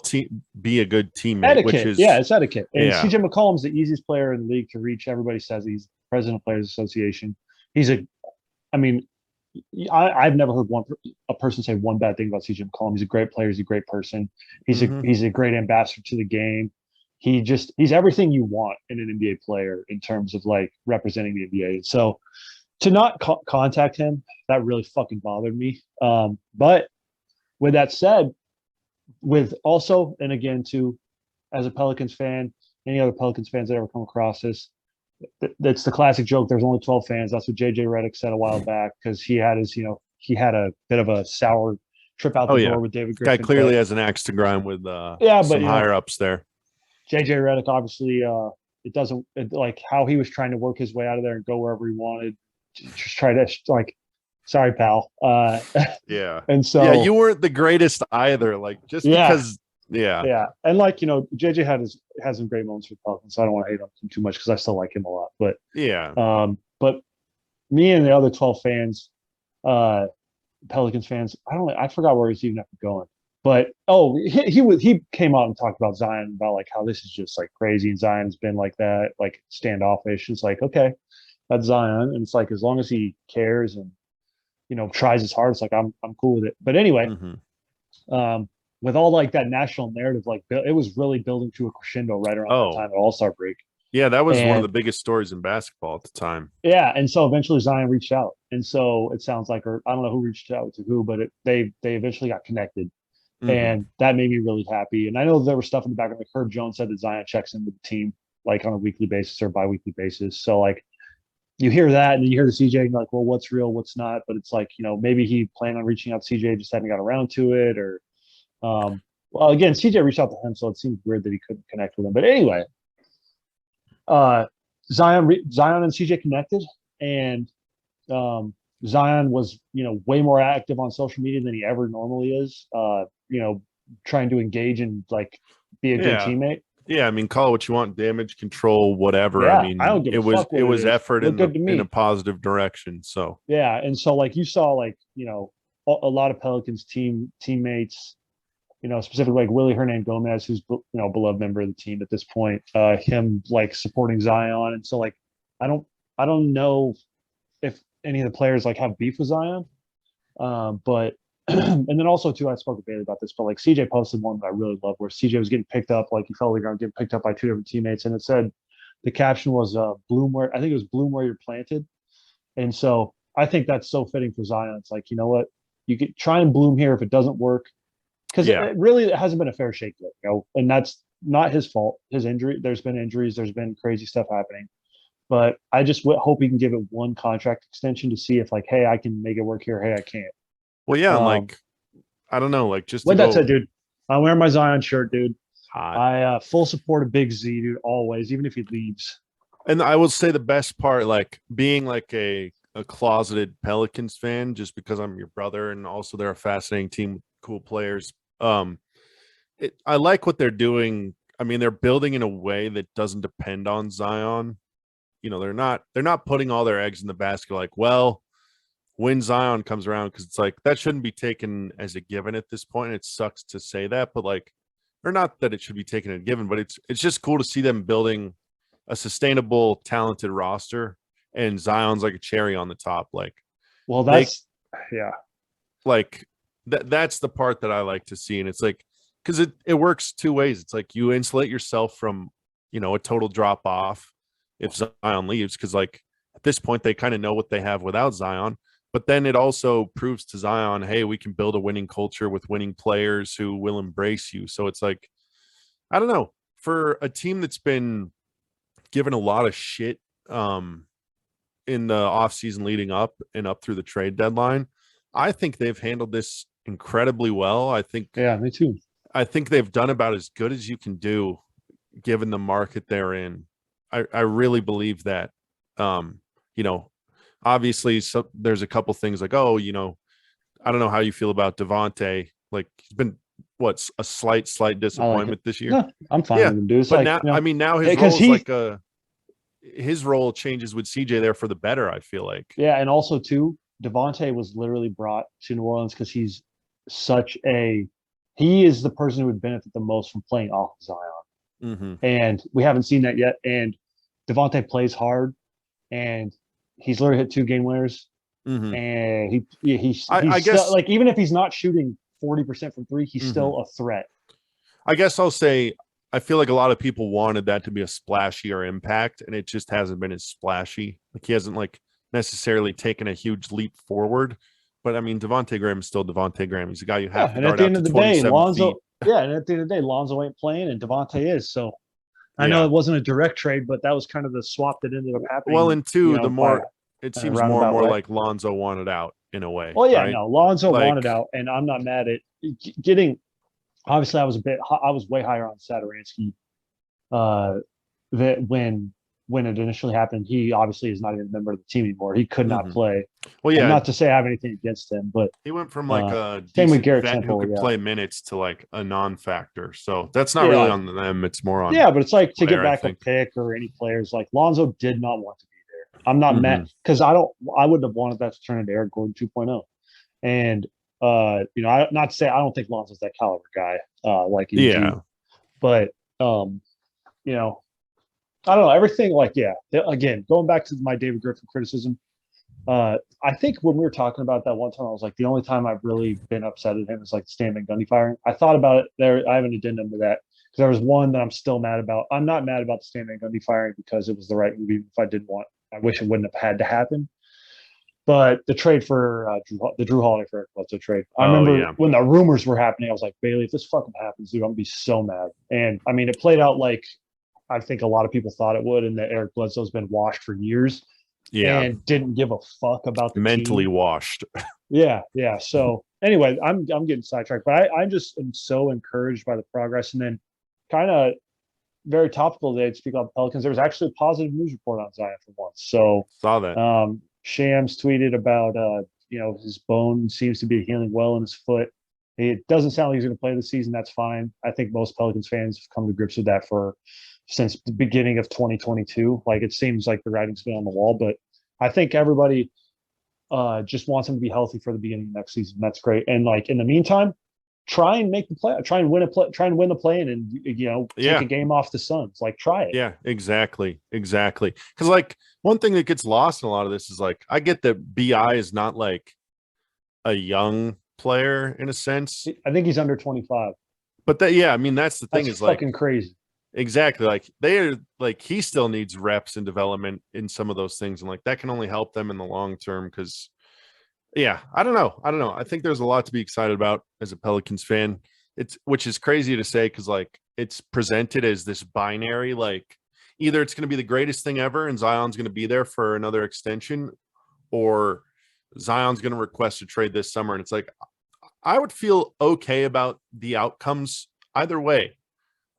be a good teammate, which Etiquette, yeah, is it's etiquette. And yeah. CJ McCollum's the easiest player in the league to reach. Everybody says he's president of Players Association. I mean, I've never heard a person say one bad thing about CJ McCollum. He's a great player. He's a great person. Mm-hmm. He's a great ambassador to the game. He's everything you want in an NBA player in terms of like representing the NBA. So to not contact him, that really fucking bothered me. But with that said, with also, and again, too, as a Pelicans fan, any other Pelicans fans that ever come across this, that's the classic joke. There's only 12 fans. That's what JJ Redick said a while back because he had his, he had a bit of a sour trip out Oh the yeah, door with David this guy Griffin. clearly But has an axe to grind with yeah, but some higher ups there. JJ Redick obviously, it doesn't like how he was trying to work his way out of there and go wherever he wanted. Just try to like, sorry, pal. Yeah, and so yeah, you weren't the greatest either. Like just yeah, because, yeah, yeah, and like JJ has some great moments with Pelicans, so I don't want to hate on him too much because I still like him a lot. yeah, But me and the other 12 fans, uh, Pelicans fans, I forgot where he's even going. But he came out and talked about Zion about like how this is just like crazy and Zion's been like that, like standoffish. It's like, okay, that's Zion. And it's like as long as he cares and tries his hard, it's like I'm cool with it. But anyway, with all like that national narrative, like it was really building to a crescendo right around that time at All-Star break. Yeah, that was one of the biggest stories in basketball at the time. Yeah, and so eventually Zion reached out, and so it sounds like, or I don't know who reached out to who, but they eventually got connected, and that made me really happy. And I know there was stuff in the background. Like Herb Jones said that Zion checks in with the team like on a weekly basis or bi-weekly basis. So like you hear that, and then you hear the CJ, and you're like, well, what's real, what's not? But it's like maybe he planned on reaching out to CJ, just hadn't got around to it, or well, again, CJ reached out to him, so it seems weird that he couldn't connect with him. But anyway. Zion and CJ connected, and Zion was way more active on social media than he ever normally is. Trying to engage and like be a good teammate. Yeah, I mean, call it what you want, damage control, whatever. Yeah, I mean, I don't give it a was fuck what it was is. effort in a positive direction. So yeah, and so like you saw like a lot of Pelicans teammates. Specifically like Willie Hernangomez, who's beloved member of the team at this point, him like supporting Zion, and so like I don't know if any of the players like have beef with Zion, but and then also too I spoke to Bailey about this, but like CJ posted one that I really love where CJ was getting picked up, like he fell to the ground getting picked up by two different teammates, and it said the caption was "Bloom where," I think it was "Bloom where you're planted," and so I think that's so fitting for Zion. It's like what you could try and bloom here if it doesn't work. Because it hasn't been a fair shake yet, and that's not his fault. His injury, there's been injuries, there's been crazy stuff happening, but I just hope he can give it one contract extension to see if like, hey, I can make it work here. Hey, I can't. Well, yeah, like I don't know, like just with that said, dude, I'm wearing my Zion shirt, dude. Hot. I full support of Big Z, dude, always, even if he leaves. And I will say the best part, like being like a closeted Pelicans fan, just because I'm your brother, and also they're a fascinating team with cool players. I like what they're doing. I mean, they're building in a way that doesn't depend on Zion. They're not putting all their eggs in the basket like, well, when Zion comes around, because it's like that shouldn't be taken as a given at this point. It sucks to say that, but like, or not that it should be taken as a given, but it's just cool to see them building a sustainable, talented roster, and Zion's like a cherry on the top. Like, well, that's like that's the part that I like to see. And it's like, because it works two ways. It's like you insulate yourself from, a total drop off if Zion leaves, because like at this point they kind of know what they have without Zion. But then it also proves to Zion, hey, we can build a winning culture with winning players who will embrace you. So it's like, I don't know, for a team that's been given a lot of shit in the offseason leading up and up through the trade deadline, I think they've handled this incredibly well. I think, me too. I think they've done about as good as you can do given the market they're in. I really believe that. Obviously, so there's a couple things like, I don't know how you feel about Devontae. Like he's been a slight disappointment this year. No, I'm fine with him, dude. But now, I mean, now his role is like his role changes with CJ there for the better, I feel like. Yeah, and also too, Devontae was literally brought to New Orleans because he is the person who would benefit the most from playing off of Zion. And we haven't seen that yet. And Devontae plays hard, and he's literally hit 2 game winners. And he's I guess still, like, even if he's not shooting 40% from 3, he's still a threat. I guess I'll say I feel like a lot of people wanted that to be a splashier impact, and it just hasn't been as splashy. Like he hasn't like necessarily taken a huge leap forward. But I mean, Devontae Graham is still Devontae Graham. He's a guy you have to guard out to 27 feet. Yeah, and at the end of the day, Lonzo ain't playing and Devontae is. So I know Yeah. it wasn't a direct trade, but that was kind of the swap that ended up Well, happening, and two, the by more it in a seems more and roundabout more way. like Lonzo wanted out in a way, Well, yeah, right? no, Lonzo wanted Like, out, and I'm not mad at getting. Obviously, I was way higher on Satoransky. That when it initially happened, he obviously is not even a member of the team anymore. He could not mhm. play. Well, And yeah, not to say I have anything against him, but he went from like a same with decent Garrett vet who Temple. could Yeah, play minutes to like a non-factor. So that's not really yeah, on them. It's more on yeah. But it's like to get Blair, I back a think. pick or any players. Like Lonzo did not want to be there. I'm not mad Hmm. because I wouldn't have wanted that to turn into Eric Gordon 2.0. And not to say I don't think Lonzo's that caliber guy, like AG, Yeah. but you know, I don't know everything. Like, yeah, again, going back to my David Griffin criticism, I think when we were talking about that one time, I was like, the only time I've really been upset at him is like the Stan Van Gundy firing. I thought about it there. I have an addendum to that because there was one that I'm still mad about. I'm not mad about the Stan Van Gundy firing because it was the right move. Even if I didn't want, I wish it wouldn't have had to happen. But the trade for the Drew Holiday for Eric Bledsoe trade, I Oh, remember yeah. when the rumors were happening, I was like, Bailey, if this fucking happens, dude, I'm gonna be so mad. And I mean, it played out like I think a lot of people thought it would, and that Eric Bledsoe's been washed for years Yeah. and didn't give a fuck about the Mentally team. washed. Yeah, yeah. So anyway, I'm getting sidetracked, but I just am so encouraged by the progress. And then kind of very topical today to speak about the Pelicans. There was actually a positive news report on Zion for once. So Saw that. Shams tweeted about his bone seems to be healing well in his foot. It doesn't sound like he's going to play this season. That's fine. I think most Pelicans fans have come to grips with that since the beginning of 2022. Like it seems like the writing's been on the wall, but I think everybody just wants him to be healthy for the beginning of next season. That's great. And like in the meantime, try and make the play, try and win the play in, and take Yeah. a game off the Suns. Like try it. Yeah, exactly. Exactly. Because like one thing that gets lost in a lot of this is like I get that BI is not like a young player in a sense. I think he's under 25. But that yeah, I mean that's the thing That's is like fucking crazy. exactly like they are like he still needs reps and development in some of those things. And like that can only help them in the long term because yeah, I don't know. I don't know. I think there's a lot to be excited about as a Pelicans fan. It's which is crazy to say because like it's presented as this binary, like either it's going to be the greatest thing ever and Zion's going to be there for another extension, or Zion's going to request a trade this summer. And it's like I would feel okay about the outcomes either way.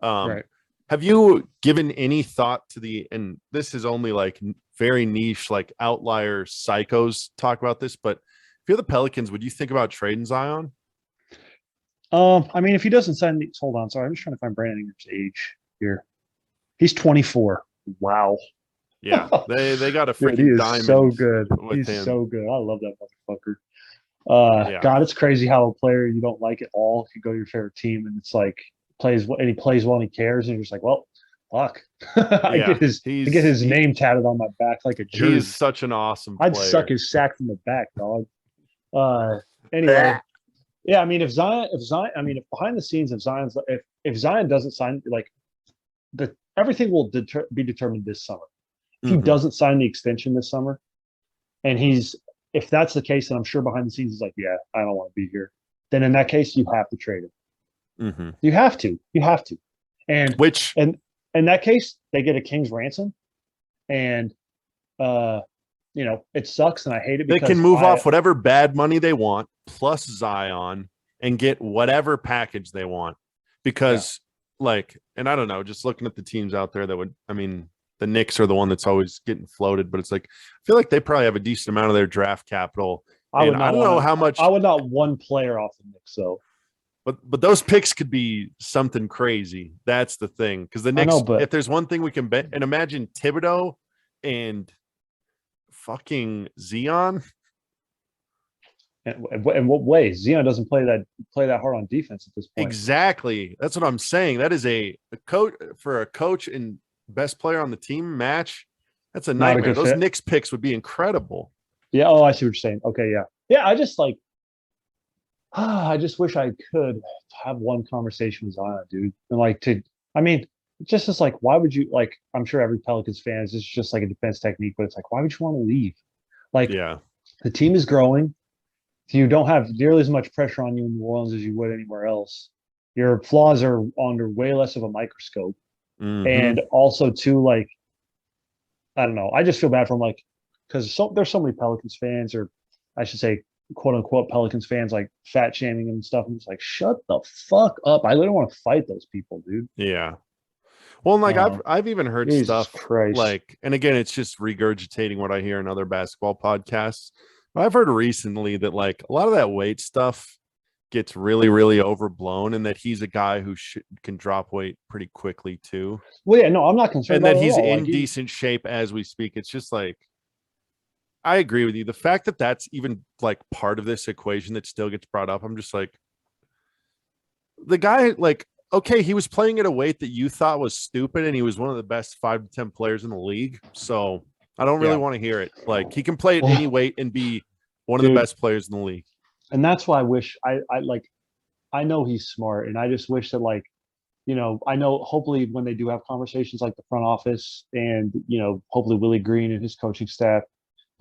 Um, Right. have you given any thought to and this is only like very niche, like outlier psychos talk about this, but if you're the Pelicans, would you think about trading Zion? I mean, if he doesn't sign these, hold on. Sorry, I'm just trying to find Brandon Ingram's age here. He's 24. Wow. Yeah, they got a Dude, he freaking is so diamond good. with He's him. so good. I love that motherfucker. Yeah, God, it's crazy how a player you don't like at all can go to your favorite team, and it's like he plays well and he cares, and you're just like, well, fuck. yeah, I get his name tatted on my back like a he's jersey. such an awesome I'd suck player. his sack from the back, dog. Anyway, yeah, I mean, I mean, if behind the scenes, if Zion doesn't sign, like everything will be determined this summer. If he Hmm. doesn't sign the extension this summer, and if that's the case, then I'm sure behind the scenes he's like, yeah, I don't want to be here. Then in that case, you have to trade him. Hmm. You have to. You have to. And Which and in that case, they get a king's ransom, and uh, it sucks, and I hate it they can because move off whatever bad money they want plus Zion and get whatever package they want because like, and I don't know, just looking at the teams out there that would, I mean, the Knicks are the one that's always getting floated, but it's like, I feel like they probably have a decent amount of their draft capital. And I don't know how much I would not one player off the Knicks, so but those picks could be something crazy. That's the thing. Because the I Knicks, know, but if there's one thing we can bet, and imagine Thibodeau and fucking Zion. in what way? Zion doesn't play that hard on defense at this point. Exactly. That's what I'm saying. That is a coach for a coach and best player on the team match. That's a Not a nightmare. good Those fit. Knicks picks would be incredible. Yeah. Oh, I see what you're saying. Okay. Yeah. Yeah. I just like. I just wish I could have one conversation with Zion, dude, and like to. I mean, just as like, why would you like? I'm sure every Pelicans fan is just like a defense technique, but it's like, why would you want to leave? Like, Yeah. the team is growing. You don't have nearly as much pressure on you in New Orleans as you would anywhere else. Your flaws are under way less of a microscope. Mhm. And also too, like, I don't know. I just feel bad for him, like, because there's so many Pelicans fans, or I should say, quote unquote Pelicans fans, like fat shaming and stuff. And it's like, shut the fuck up. I literally want to fight those people, dude. Yeah. Well, and like Uh, I've even heard Jesus stuff Christ. like, and again, it's just regurgitating what I hear in other basketball podcasts. But I've heard recently that like a lot of that weight stuff gets really, really overblown, and that he's a guy who can drop weight pretty quickly too, Well, yeah, no, I'm not concerned and about that it at he's all. Like, in decent shape as we speak. It's just like I agree with you. The fact that that's even like part of this equation that still gets brought up, I'm just like, the guy, like, okay, he was playing at a weight that you thought was stupid, and he was one of the best 5 to 10 players in the league. So I don't really yeah. want to hear it. Like, he can play at any Well, weight and be one of the dude, best players in the league. and that's why I wish I like, I know he's smart, and I just wish that, like, I know hopefully when they do have conversations like the front office and, hopefully Willie Green and his coaching staff,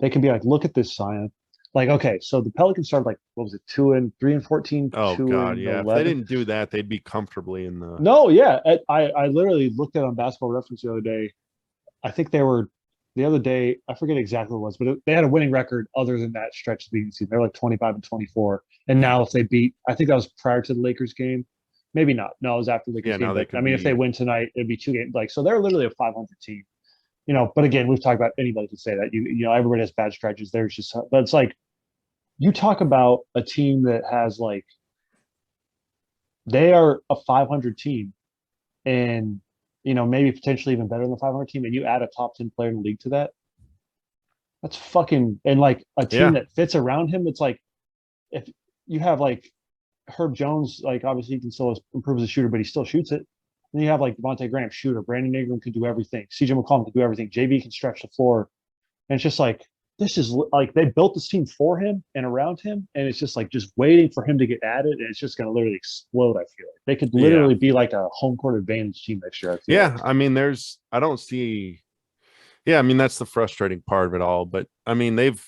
they can be like, look at this, Zion. Like, okay, so the Pelicans started like, what was it, 2-3-14, Oh two God, and yeah. If they 11. didn't do that, they'd be comfortably in the. No, yeah, I literally looked at it on Basketball Reference the other day. I think they were the other day. I forget exactly what it was, but they had a winning record other than that stretch of the beginning season. They're like 25-24. And now if they beat, I think that was prior to the Lakers game. Maybe not. No, it was after the Lakers Yeah, game. now they But I could mean, if they be. win tonight, it'd be 2 games. Like, so they're literally a 500 team. But again, we've talked about, anybody can say that. Everybody has bad stretches. There's just, but it's like, you talk about a team that has, like, they are a 500 team, and maybe potentially even better than the 500 team, and you add a top 10 player in the league to that. That's fucking, and like a team Yeah, that fits around him. It's like, if you have like Herb Jones, like, obviously he can still improve as a shooter, but he still shoots it. Then you have like Devontae Graham, shooter. Brandon Ingram can do everything. CJ McCollum can do everything. JB can stretch the floor. And it's just like, this is like, they built this team for him and around him. And it's just like, just waiting for him to get added. And it's just going to literally explode. I feel like they could yeah, literally be like a home court advantage team next year. I feel yeah. like. I mean, I don't see. Yeah, I mean that's the frustrating part of it all. But I mean, they've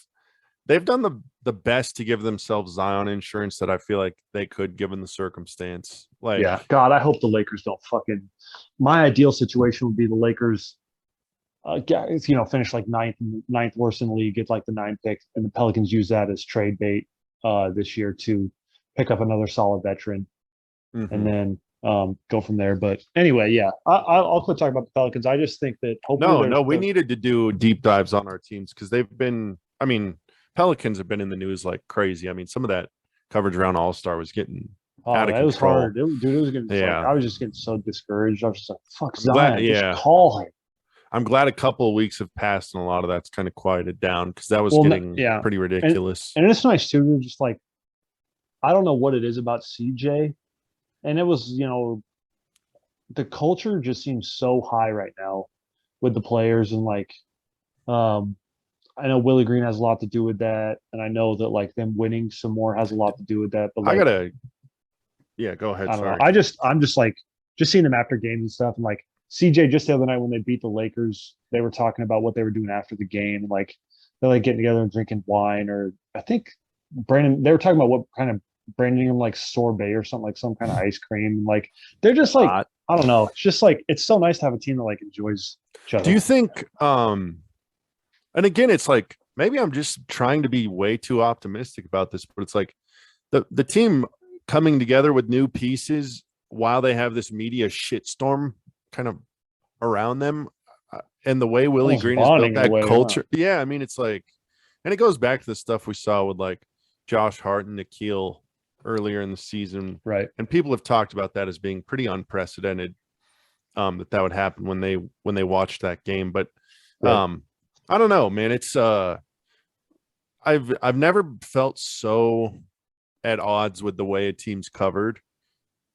done the best to give themselves Zion insurance that I feel like they could, given the circumstance. Like, Yeah. God, I hope the Lakers don't fucking. My ideal situation would be the Lakers, finish like ninth worst in the league, get like the 9 pick, and the Pelicans use that as trade bait this year to pick up another solid veteran, and mhm. then go from there. But anyway, yeah, I'll quit talking about the Pelicans. I just think that hopefully No, there's no, we needed to do deep dives on our teams because they've been. I mean, Pelicans have been in the news like crazy. I mean, some of that coverage around All Star was getting oh, out of it was hard. control. Dude, it was getting like, Yeah, I was just getting so discouraged. I was just like, fuck I'm glad. Zion, just Yeah, call him. I'm glad a couple of weeks have passed and a lot of that's kind of quieted down because that was Well, getting yeah, pretty and ridiculous. and it's nice too. Just like, I don't know what it is about CJ, and it was, the culture just seems so high right now with the players, and like, um I know Willie Green has a lot to do with that, and I know that like them winning some more has a lot to do with that. But I like, gotta. Yeah, go ahead. I don't know. Sorry. I'm just like, just seeing them after games and stuff, and like CJ just the other night when they beat the Lakers, they were talking about what they were doing after the game, like they're like getting together and drinking wine, or I think Brandon, they were talking about what kind of branding them like sorbet or something, like some kind of ice cream. And like, they're just like, I don't know. It's just like, it's so nice to have a team that like enjoys each Do other. you think? And again, it's like maybe I'm just trying to be way too optimistic about this, but it's like the team coming together with new pieces while they have this media shitstorm kind of around them, and the way Willie Almost Green has built bonding in a that way, huh? culture. Yeah, I mean, it's like, and it goes back to the stuff we saw with like Josh Hart and Nikhil earlier in the season, Right. and people have talked about that as being pretty unprecedented. That would happen when they watched that game, but Right. I don't know, man. It's I've never felt so at odds with the way a team's covered,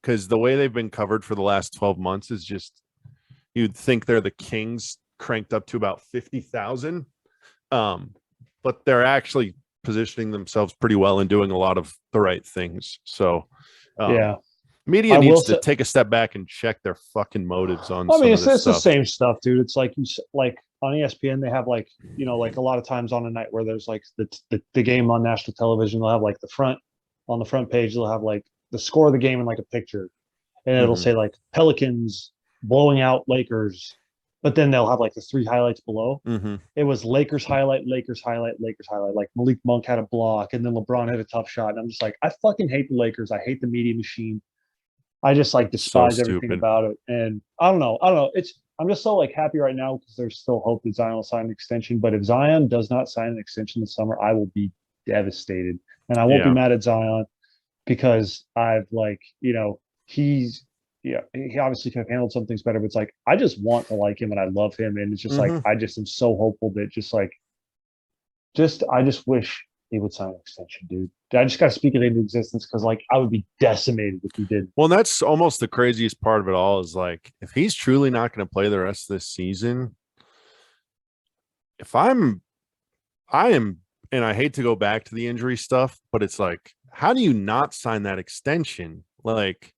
because the way they've been covered for the last 12 months is just, you'd think they're the Kings cranked up to about 50,000. But they're actually positioning themselves pretty well and doing a lot of the right things. So um, Yeah. media I will needs to say, take a step back and check their fucking motives on I mean, some of this it's the stuff. same stuff, dude. It's like, like on ESPN, they have like, like a lot of times on a night where there's like the game on national television, they'll have like on the front page, they'll have like the score of the game and like a picture. and it'll say like Pelicans blowing out Lakers, but then they'll have like the 3 highlights below. It was Lakers highlight, Lakers highlight, Lakers highlight. Like Malik Monk had a block, and then LeBron had a tough shot. And I'm just like, I fucking hate the Lakers. I hate the media machine. I just like despise everything about it. And I don't know. I'm just so like happy right now because there's still hope that Zion will sign an extension. But if Zion does not sign an extension this summer, I will be devastated. And I won't be mad at Zion because I've like, he obviously could have handled some things better, but it's like I just want to like him and I love him. And it's just like I just am so hopeful that I just wish he would sign an extension, dude. I just got to speak it into existence because, like, I would be decimated if he did. Well, that's almost the craziest part of it all is, like, if he's truly not going to play the rest of this season, I am, and I hate to go back to the injury stuff, but it's like, how do you not sign that extension? Like,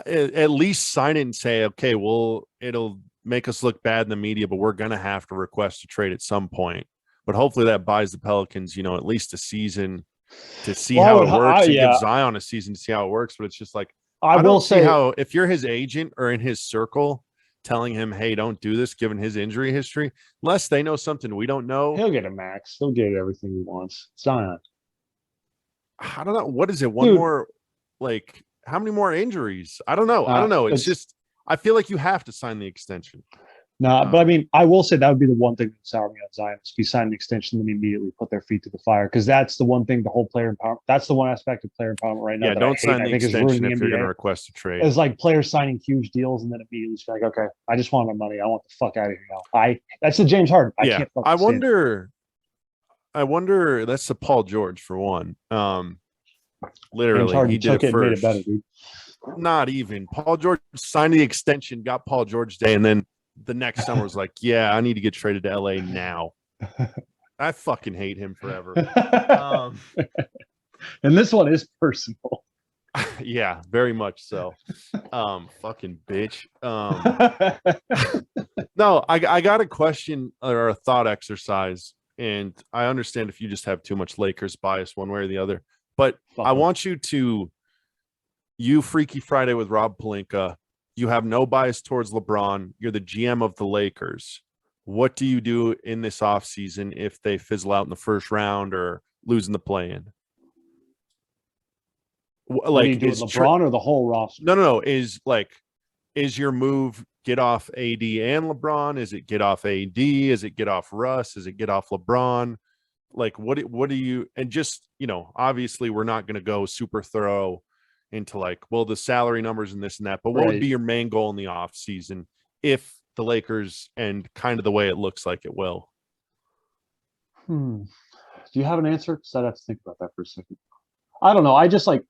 at least sign it and say, okay, well, it'll make us look bad in the media, but we're going to have to request a trade at some point. But hopefully that buys the Pelicans, at least a season to see how it works. Give Zion a season to see how it works. But it's just like, I don't see how, if you're his agent or in his circle telling him, hey, don't do this, given his injury history, unless they know something we don't know. He'll get a max. He'll get everything he wants. Zion. I don't know. What is it? One more, like, how many more injuries? I don't know. I don't know. It's just, I feel like you have to sign the extension. But I mean, I will say that would be the one thing that sour me on Zion is if you sign an extension, then immediately put their feet to the fire because that's the one thing, the whole player empowerment. That's the one aspect of player empowerment right now. Yeah, don't sign the extension if you're going to request a trade. It's like players signing huge deals and then immediately like, okay, I just want my money. I want the fuck out of here now. That's the James Harden. I wonder. That's the Paul George for one. Literally, he did it first. Made it better, dude. Not even Paul George signed the extension, got Paul George Day, and then the next summer was like, yeah, I need to get traded to LA now. I fucking hate him forever. And this one is personal. Yeah, very much so. Fucking bitch. No, I got a question or a thought exercise, and I understand if you just have too much Lakers bias one way or the other, but I want you Freaky Friday with Rob Pelinka. You have no bias towards LeBron. You're the GM of the Lakers. What do you do in this offseason if they fizzle out in the first round or lose in the play-in? Like, is LeBron or the whole roster? No. Is your move get off AD and LeBron? Is it get off AD? Is it get off Russ? Is it get off LeBron? Like, what do you, and just, obviously we're not going to go super thorough into like, well, the salary numbers and this and that, but what would be your main goal in the off season if the Lakers end kind of the way it looks like it will? Do you have an answer? Because I'd have to think about that for a second. I don't know. I just like,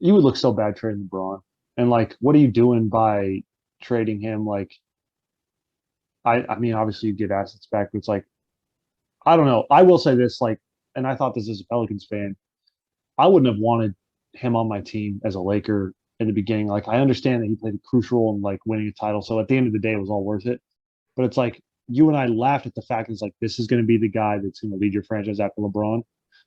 you would look so bad trading LeBron. And like, what are you doing by trading him? Like, I mean, obviously you get assets back, but it's like, I don't know. I will say this, like, and I thought this as a Pelicans fan, I wouldn't have wanted him on my team as a Laker in the beginning. Like, I understand that he played a crucial role in like winning a title. So at the end of the day, it was all worth it. But it's like, you and I laughed at the fact that it's like, this is going to be the guy that's going to lead your franchise after LeBron.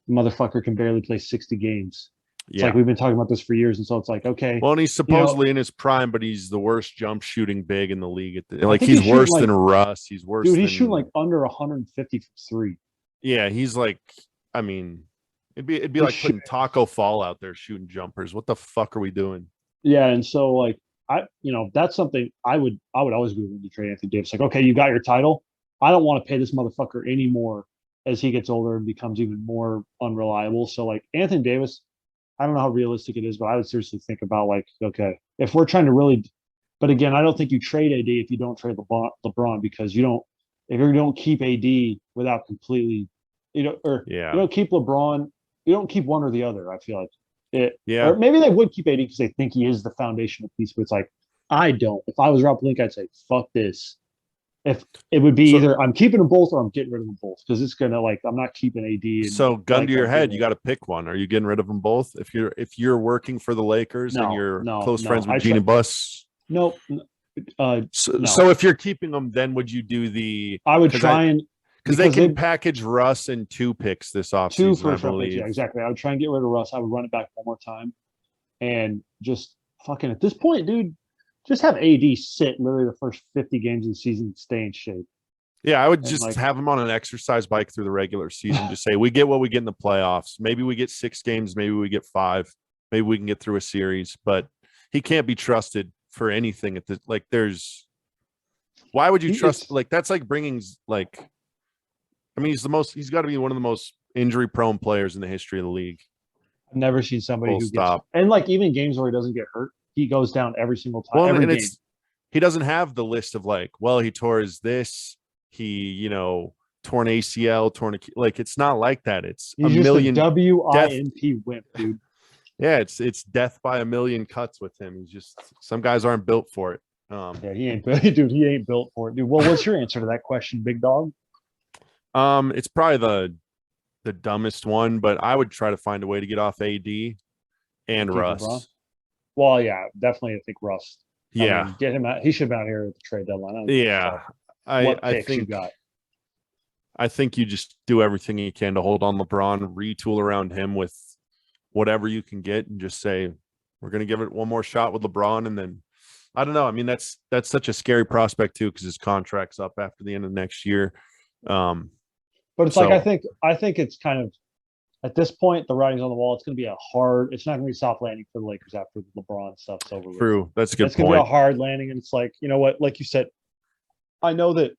The motherfucker can barely play 60 games. It's like, we've been talking about this for years. And so it's like, okay. Well, and he's supposedly in his prime, but he's the worst jump shooting big in the league. Like, he's worse than Russ. He's worse. Dude, he's shooting like under 150 from three. Yeah. He's like, I mean, it'd be like putting Taco Fall out there shooting jumpers. What the fuck are we doing? Yeah. And so like, that's something I would always be willing to trade Anthony Davis. Like, okay, you got your title. I don't want to pay this motherfucker anymore as he gets older and becomes even more unreliable. So like Anthony Davis, I don't know how realistic it is, but I would seriously think about like, okay, if we're trying to really, but again, I don't think you trade AD if you don't trade LeBron because if you don't keep AD without completely, you don't keep LeBron, you don't keep one or the other. I feel like or maybe they would keep AD because they think he is the foundational piece, but it's like, I don't. If I was Rob Pelinka, I'd say, fuck this. If it would be either I'm keeping them both or I'm getting rid of them both because it's gonna like I'm not keeping AD. So gun to your head, you got to pick one. Are you getting rid of them both? If you're working for the Lakers and you're close friends with Gina Buss? Nope. So if you're keeping them, then would you do the? I would try because they can package Russ and 2 picks this offseason, I believe. Yeah, exactly. I would try and get rid of Russ. I would run it back one more time, and just fucking at this point, dude, just have AD sit literally the first 50 games of the season and stay in shape. Yeah, I would And just like, have him on an exercise bike through the regular season. Just say we get what we get in the playoffs. Maybe we get 6 games, maybe we get 5. Maybe we can get through a series, but he can't be trusted for anything at the like there's why would you trust like that's like bringing like I mean he's got to be one of the most injury prone players in the history of the league. I've never seen somebody Full who stop. gets and like even games where he doesn't get hurt, he goes down every single time. Well, every and game. it's he doesn't have the list of like, well, he tore his this, he, torn ACL, like it's not like that. It's He's a just million a death. WIMP wimp, dude. Yeah, it's death by a million cuts with him. He's just some guys aren't built for it. Yeah, he ain't dude, he ain't built for it, dude. Well, what's your answer to that question, big dog? It's probably the dumbest one, but I would try to find a way to get off AD and Russ. LeBron? Well, yeah, definitely. I think Russ. Yeah, I mean, get him out. He should have been out here at the trade deadline. Yeah, I think you got? I think you just do everything you can to hold on LeBron, retool around him with whatever you can get, and just say we're going to give it one more shot with LeBron, and then I don't know. I mean, that's such a scary prospect too because his contract's up after the end of next year. But it's like I think it's kind of at this point the writing's on the wall. It's going to be it's not going to be a soft landing for the Lakers after the LeBron stuff's over. True, that's a good point. It's going to be a hard landing, and it's like you know what, like you said, I know that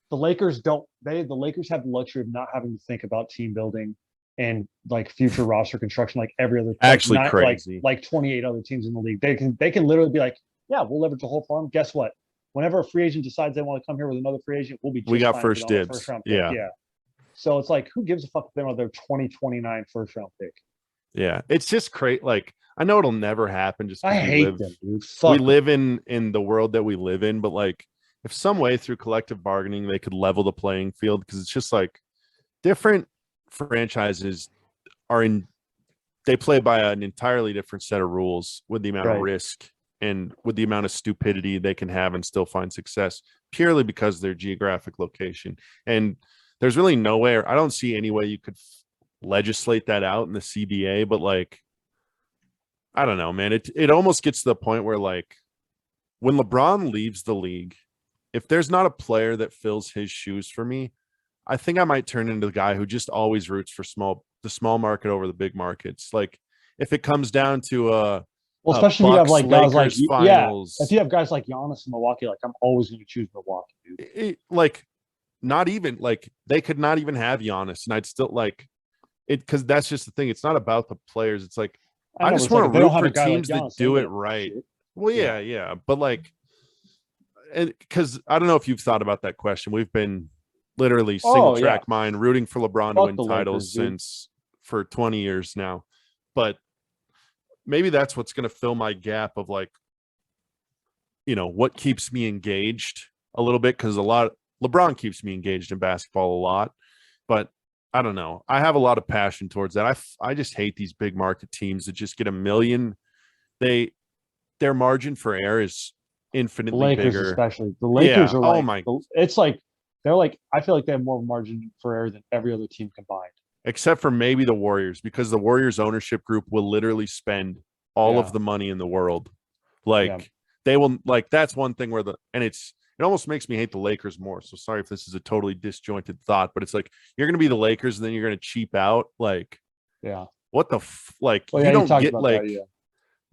the Lakers the Lakers have the luxury of not having to think about team building and like future roster construction like every other actually crazy like 28 other teams in the league. They can literally be like, yeah, we'll leverage the whole farm. Guess what? Whenever a free agent decides they want to come here with another free agent, we got first dibs. First round pick. Yeah. So it's like, who gives a fuck if they want their 2029 first round pick? Yeah, it's just crazy. Like I know it'll never happen. Just I hate them, dude. We live in the world that we live in, but like if some way through collective bargaining they could level the playing field, because it's just like different franchises they play by an entirely different set of rules with the amount of risk and with the amount of stupidity they can have and still find success purely because of their geographic location. And there's really nowhere, I don't see any way you could legislate that out in the CBA, but like, I don't know, man. It almost gets to the point where like when LeBron leaves the league, if there's not a player that fills his shoes for me, I think I might turn into the guy who just always roots for the small market over the big markets. Like if it comes down to especially if you have like guys like finals, if you have guys like Giannis in Milwaukee, like I'm always going to choose Milwaukee, dude. Like not even like they could not even have Giannis, and I'd still like it because that's just the thing. It's not about the players. It's like I just want to root for teams that do it right. Well, yeah, but like, because I don't know if you've thought about that question. We've been literally single track mind rooting for LeBron to win titles for 20 years now, but maybe that's what's going to fill my gap of like, what keeps me engaged a little bit, because LeBron keeps me engaged in basketball a lot, but I don't know. I have a lot of passion towards that. I just hate these big market teams that just get a million. Their margin for error is infinitely bigger. Especially the Lakers are like, oh my, it's like they're like, I feel like they have more margin for error than every other team combined, except for maybe the Warriors, because the Warriors ownership group will literally spend all of the money in the world. Like they will, like that's one thing where it almost makes me hate the Lakers more. So sorry if this is a totally disjointed thought, but it's like you're going to be the Lakers and then you're going to cheap out. Like, what the you don't get like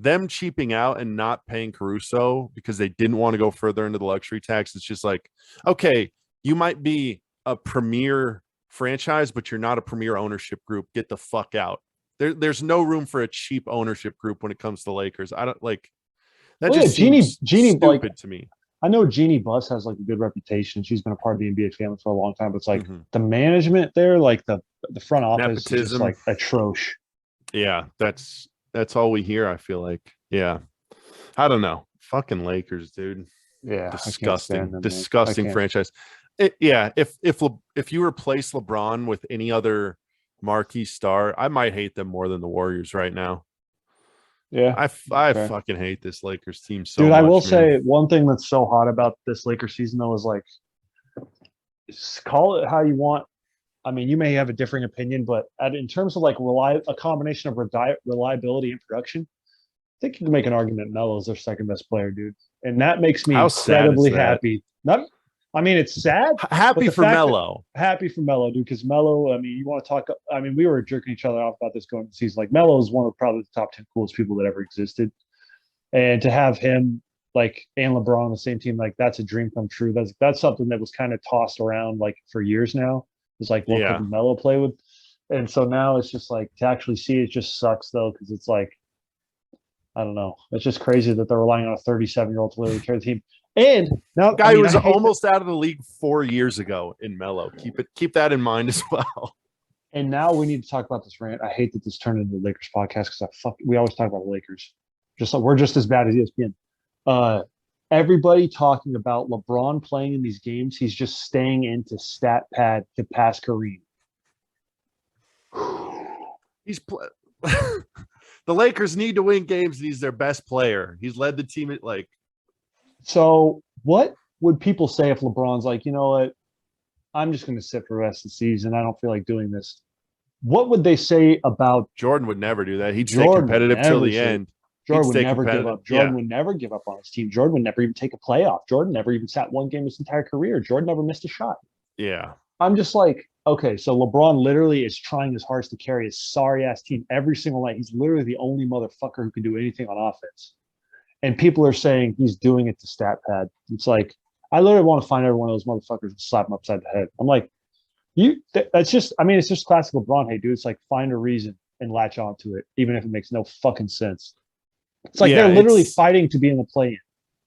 them cheaping out and not paying Caruso because they didn't want to go further into the luxury tax. It's just like, okay, you might be a premier franchise, but you're not a premier ownership group. Get the fuck out. There's no room for a cheap ownership group when it comes to Lakers. I don't like that. Just seems stupid to me. I know Jeannie Buss has like a good reputation. She's been a part of the NBA family for a long time, but it's like the management there, like the front office is just like atrocious. Yeah, that's all we hear, I feel like. Yeah. I don't know. Fucking Lakers, dude. Yeah. Disgusting franchise. If you replace LeBron with any other marquee star, I might hate them more than the Warriors right now. Yeah. I fucking hate this Lakers team so much. Dude, I will say one thing that's so hot about this Lakers season though is like, call it how you want. I mean, you may have a differing opinion, but in terms of like a combination of reliability and production, think you can make an argument Melo's their second best player, dude. And that makes me How sad is incredibly that? happy. Not, I mean, it's sad. Happy the for fact that- Melo. Happy for Melo, dude, because Melo, I mean, you want to talk, I mean, we were jerking each other off about this going to the season. Like, Melo is one of probably the top 10 coolest people that ever existed. And to have him, like, and LeBron on the same team, like, that's a dream come true. That's something that was kind of tossed around, like, for years now. It's like, what Yeah. could Melo play with? And so now it's just like, to actually see it just sucks, though, because it's like, I don't know. It's just crazy that they're relying on a 37-year-old to literally carry the team. And now, Guy I mean, who was I hate almost out of the league 4 years ago in Melo. Keep that in mind as well. and now we need to talk about this rant. I hate that this turned into the Lakers podcast because we always talk about the Lakers. Just like we're just as bad as ESPN. Everybody talking about LeBron playing in these games. He's just staying into stat pad to pass Kareem. He's the Lakers need to win games, and he's their best player. He's led the team at like. So what would people say if LeBron's like, you know what? I'm just going to sit for the rest of the season. I don't feel like doing this. What would they say about Jordan would never do that. He'd stay Jordan competitive till never the say- end. Jordan would stay never give competitive. up. Jordan Yeah. would never give up on his team. Jordan would never even take a playoff. Jordan never even sat one game his entire career. Jordan never missed a shot. Yeah. I'm just like, okay, so LeBron literally is trying his hardest to carry his sorry ass team every single night. He's literally the only motherfucker who can do anything on offense. And people are saying he's doing it to stat pad. It's like, I literally want to find every one of those motherfuckers and slap him upside the head. I'm like, that's just, I mean, it's just classic LeBron. Hey, dude, it's like find a reason and latch onto it, even if it makes no fucking sense. It's like they're literally fighting to be in the play-in.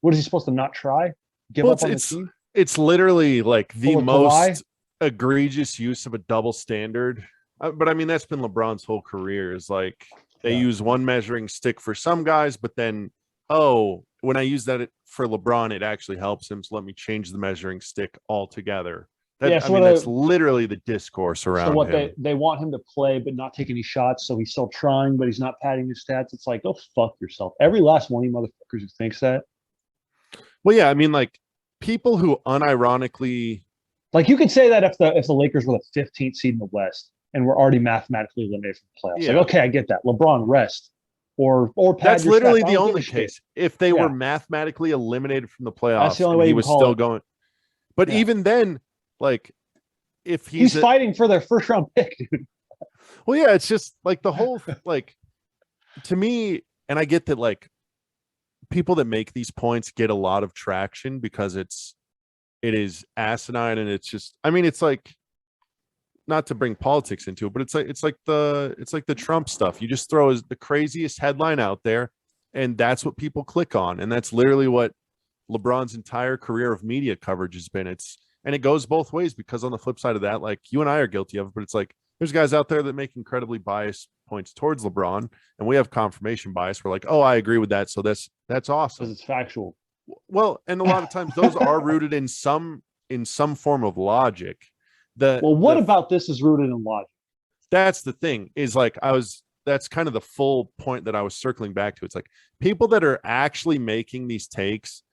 What is he supposed to not try? Give up on the team? It's literally like the Full of most Kawhi? egregious use of a double standard. But I mean, that's been LeBron's whole career. Is like they use one measuring stick for some guys, but then when I use that for LeBron, it actually helps him. So let me change the measuring stick altogether. That's literally the discourse around So what him. they want him to play but not take any shots, so he's still trying, but he's not padding his stats. It's like, go fuck yourself. Every last one of you motherfuckers who thinks that. Well, yeah, I mean, like people who unironically, like you could say that if the Lakers were the 15th seed in the West and we're already mathematically eliminated from the playoffs. Yeah. Like, okay, I get that. LeBron rest or pad that's your literally stats. I the don't give only a shit. case. If they were mathematically eliminated from the playoffs, That's the only and way he you was can call still it. going. But even then, like if he's fighting for their first round pick, dude. Well, yeah, it's just like the whole like to me, and I get that like people that make these points get a lot of traction because it is asinine, and it's just, I mean, it's like, not to bring politics into it, but it's like the Trump stuff. You just throw the craziest headline out there, and that's what people click on, and that's literally what LeBron's entire career of media coverage has been. And it goes both ways, because on the flip side of that, like you and I are guilty of it, but it's like there's guys out there that make incredibly biased points towards LeBron, and we have confirmation bias. We're like, oh, I agree with that, so that's awesome Because it's factual. Well, and a lot of times those are rooted in some form of logic. What about this is rooted in logic? That's the thing, is like that's kind of the full point that I was circling back to. It's like people that are actually making these takes,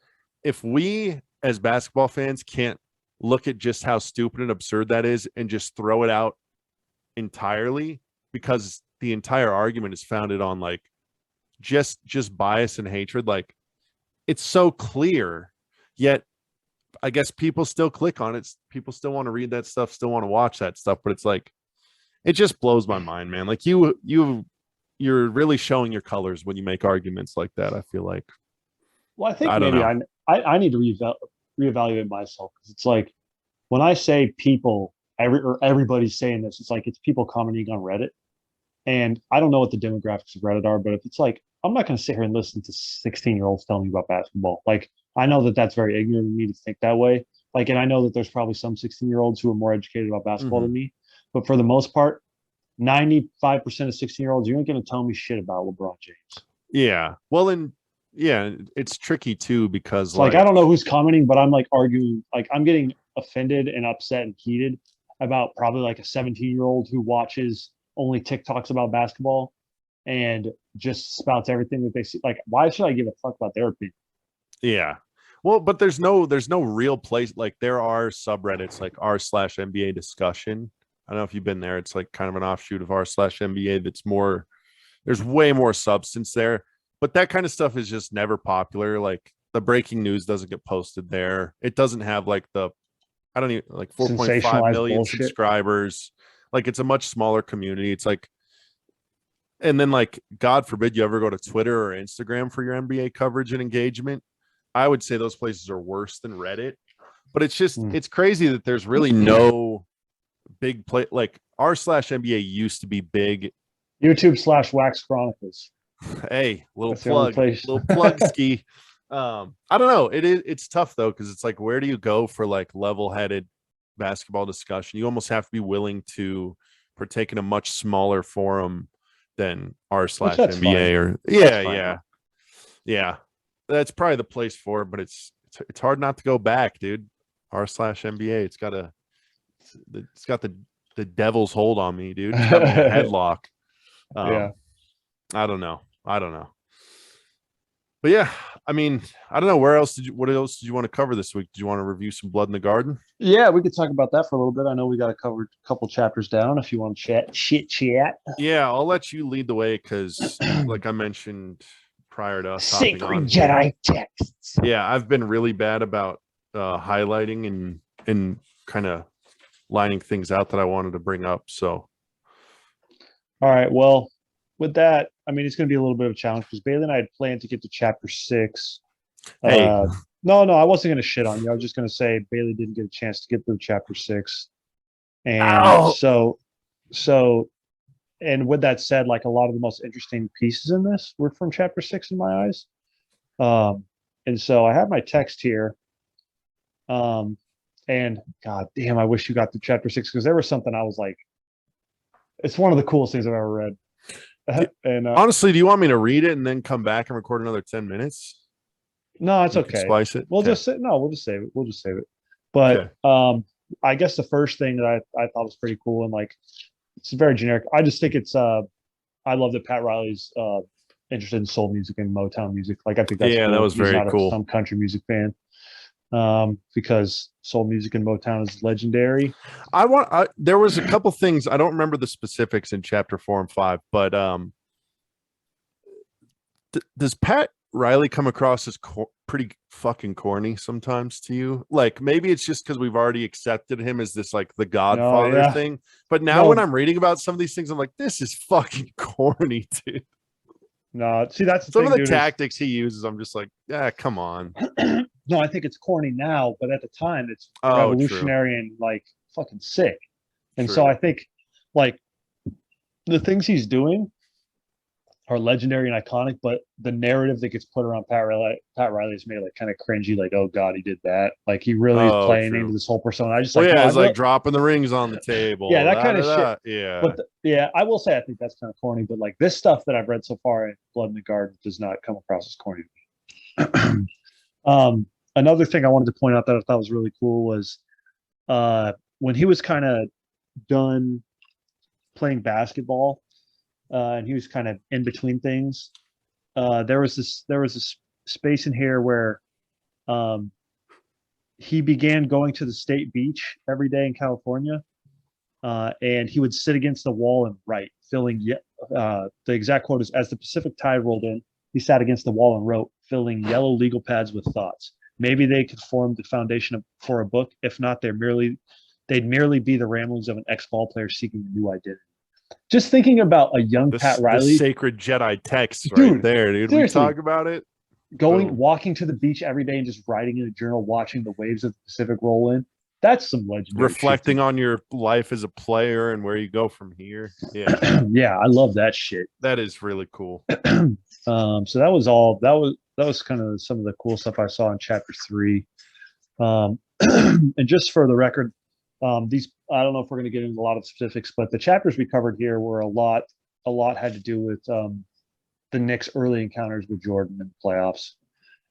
if we as basketball fans can't look at just how stupid and absurd that is and just throw it out entirely, because the entire argument is founded on like just bias and hatred, like it's so clear, yet I guess people still click on it. People still want to read that stuff, still want to watch that stuff, but it's like, it just blows my mind, man. Like you're really showing your colors when you make arguments like that, I feel like. Well, I think I need to reevaluate myself, because it's like when I say people, everybody's saying this, it's like it's people commenting on Reddit, and I don't know what the demographics of Reddit are, but if it's like, I'm not going to sit here and listen to 16-year-olds telling me about basketball. Like, I know that that's very ignorant of me to think that way. Like, and I know that there's probably some 16-year-olds who are more educated about basketball than me, but for the most part, 95% of 16-year-olds, you ain't going to tell me shit about LeBron James. Yeah. Well, and yeah, it's tricky too, because like I don't know who's commenting, but I'm like arguing, like I'm getting offended and upset and heated about probably like a 17-year-old who watches only TikToks about basketball and just spouts everything that they see. Like, why should I give a fuck about their opinion? Yeah. Well, but there's no real place. Like there are subreddits like r/NBA discussion. I don't know if you've been there. It's like kind of an offshoot of r/NBA that's more, there's way more substance there. but that kind of stuff is just never popular. Like the breaking news doesn't get posted there. It doesn't have like I don't even like 4.5 Sensationalized million bullshit. subscribers. Like it's a much smaller community. It's like, and then like, God forbid you ever go to Twitter or Instagram for your NBA coverage and engagement. I would say those places are worse than Reddit, but it's just, it's crazy that there's really no big play. Like r/NBA used to be big. YouTube/Wax Chronicles. Hey, little That's the only plug, place. little plug ski. I don't know. It's tough though, because it's like, where do you go for like level-headed basketball discussion? You almost have to be willing to partake in a much smaller forum than r/NBA or yeah. That's probably the place for it, but it's hard not to go back, dude. r/NBA. It's got the devil's hold on me, dude. It's got me in a headlock. Yeah. I don't know. But yeah, I mean, I don't know. What else did you want to cover this week? Did you want to review some Blood in the Garden? Yeah, we could talk about that for a little bit. I know we got to cover a couple chapters down if you want to chat. Yeah, I'll let you lead the way because, like I mentioned prior to us Sacred hopping on Jedi here, texts. yeah, I've been really bad about highlighting and kind of lining things out that I wanted to bring up. So, all right. Well, with that, I mean, it's going to be a little bit of a challenge because Bailey and I had planned to get to chapter 6. Hey. No, I wasn't going to shit on you. I was just going to say Bailey didn't get a chance to get through chapter 6. And so, and with that said, like a lot of the most interesting pieces in this were from chapter 6 in my eyes. And so I have my text here. And God damn, I wish you got to chapter 6 because there was something I was like, it's one of the coolest things I've ever read. And honestly, do you want me to read it and then come back and record another 10 minutes? No, it's okay. Splice it. We'll just save it. We'll just save it. But I guess the first thing that I thought was pretty cool and like it's very generic. I just think it's I love that Pat Riley's interested in soul music and Motown music. Like I think that's cool. That was very cool. Some country music fan. Because soul music and Motown is legendary. There was a couple things. I don't remember the specifics in chapter 4 and 5, but does Pat Riley come across as pretty fucking corny sometimes to you? Like maybe it's just because we've already accepted him as this like the Godfather thing. But now when I'm reading about some of these things, I'm like, this is fucking corny, dude. No, see, that's some of the tactics he uses. I'm just like, yeah, come on. No, I think it's corny now, but at the time it's revolutionary and like fucking sick. And so I think like the things he's doing are legendary and iconic, but the narrative that gets put around Pat Riley is made like kind of cringy, like, oh God, he did that. Like he really is playing into this whole persona. I just it's like dropping the rings on the table. Yeah, that kind of shit. Yeah. But I will say I think that's kind of corny, but like this stuff that I've read so far in Blood in the Garden does not come across as corny to me. Another thing I wanted to point out that I thought was really cool was when he was kind of done playing basketball, and he was kind of in between things. There was this space in here where he began going to the state beach every day in California, and he would sit against the wall and write, filling the exact quote is, as the Pacific tide rolled in, he sat against the wall and wrote, filling yellow legal pads with thoughts. Maybe they could form the foundation for a book. If not, they'd merely be the ramblings of an ex-ball player seeking a new identity. Just thinking about a young Pat Riley. The sacred Jedi text right there, dude. We talk about it. Walking to the beach every day and just writing in a journal, watching the waves of the Pacific roll in. That's some legendary reflecting on your life as a player and where you go from here. Yeah. Yeah, I love that shit. That is really cool. So that was kind of some of the cool stuff I saw in chapter 3. And just for the record, these, I don't know if we're going to get into a lot of specifics, but the chapters we covered here were a lot had to do with the Knicks' early encounters with Jordan in the playoffs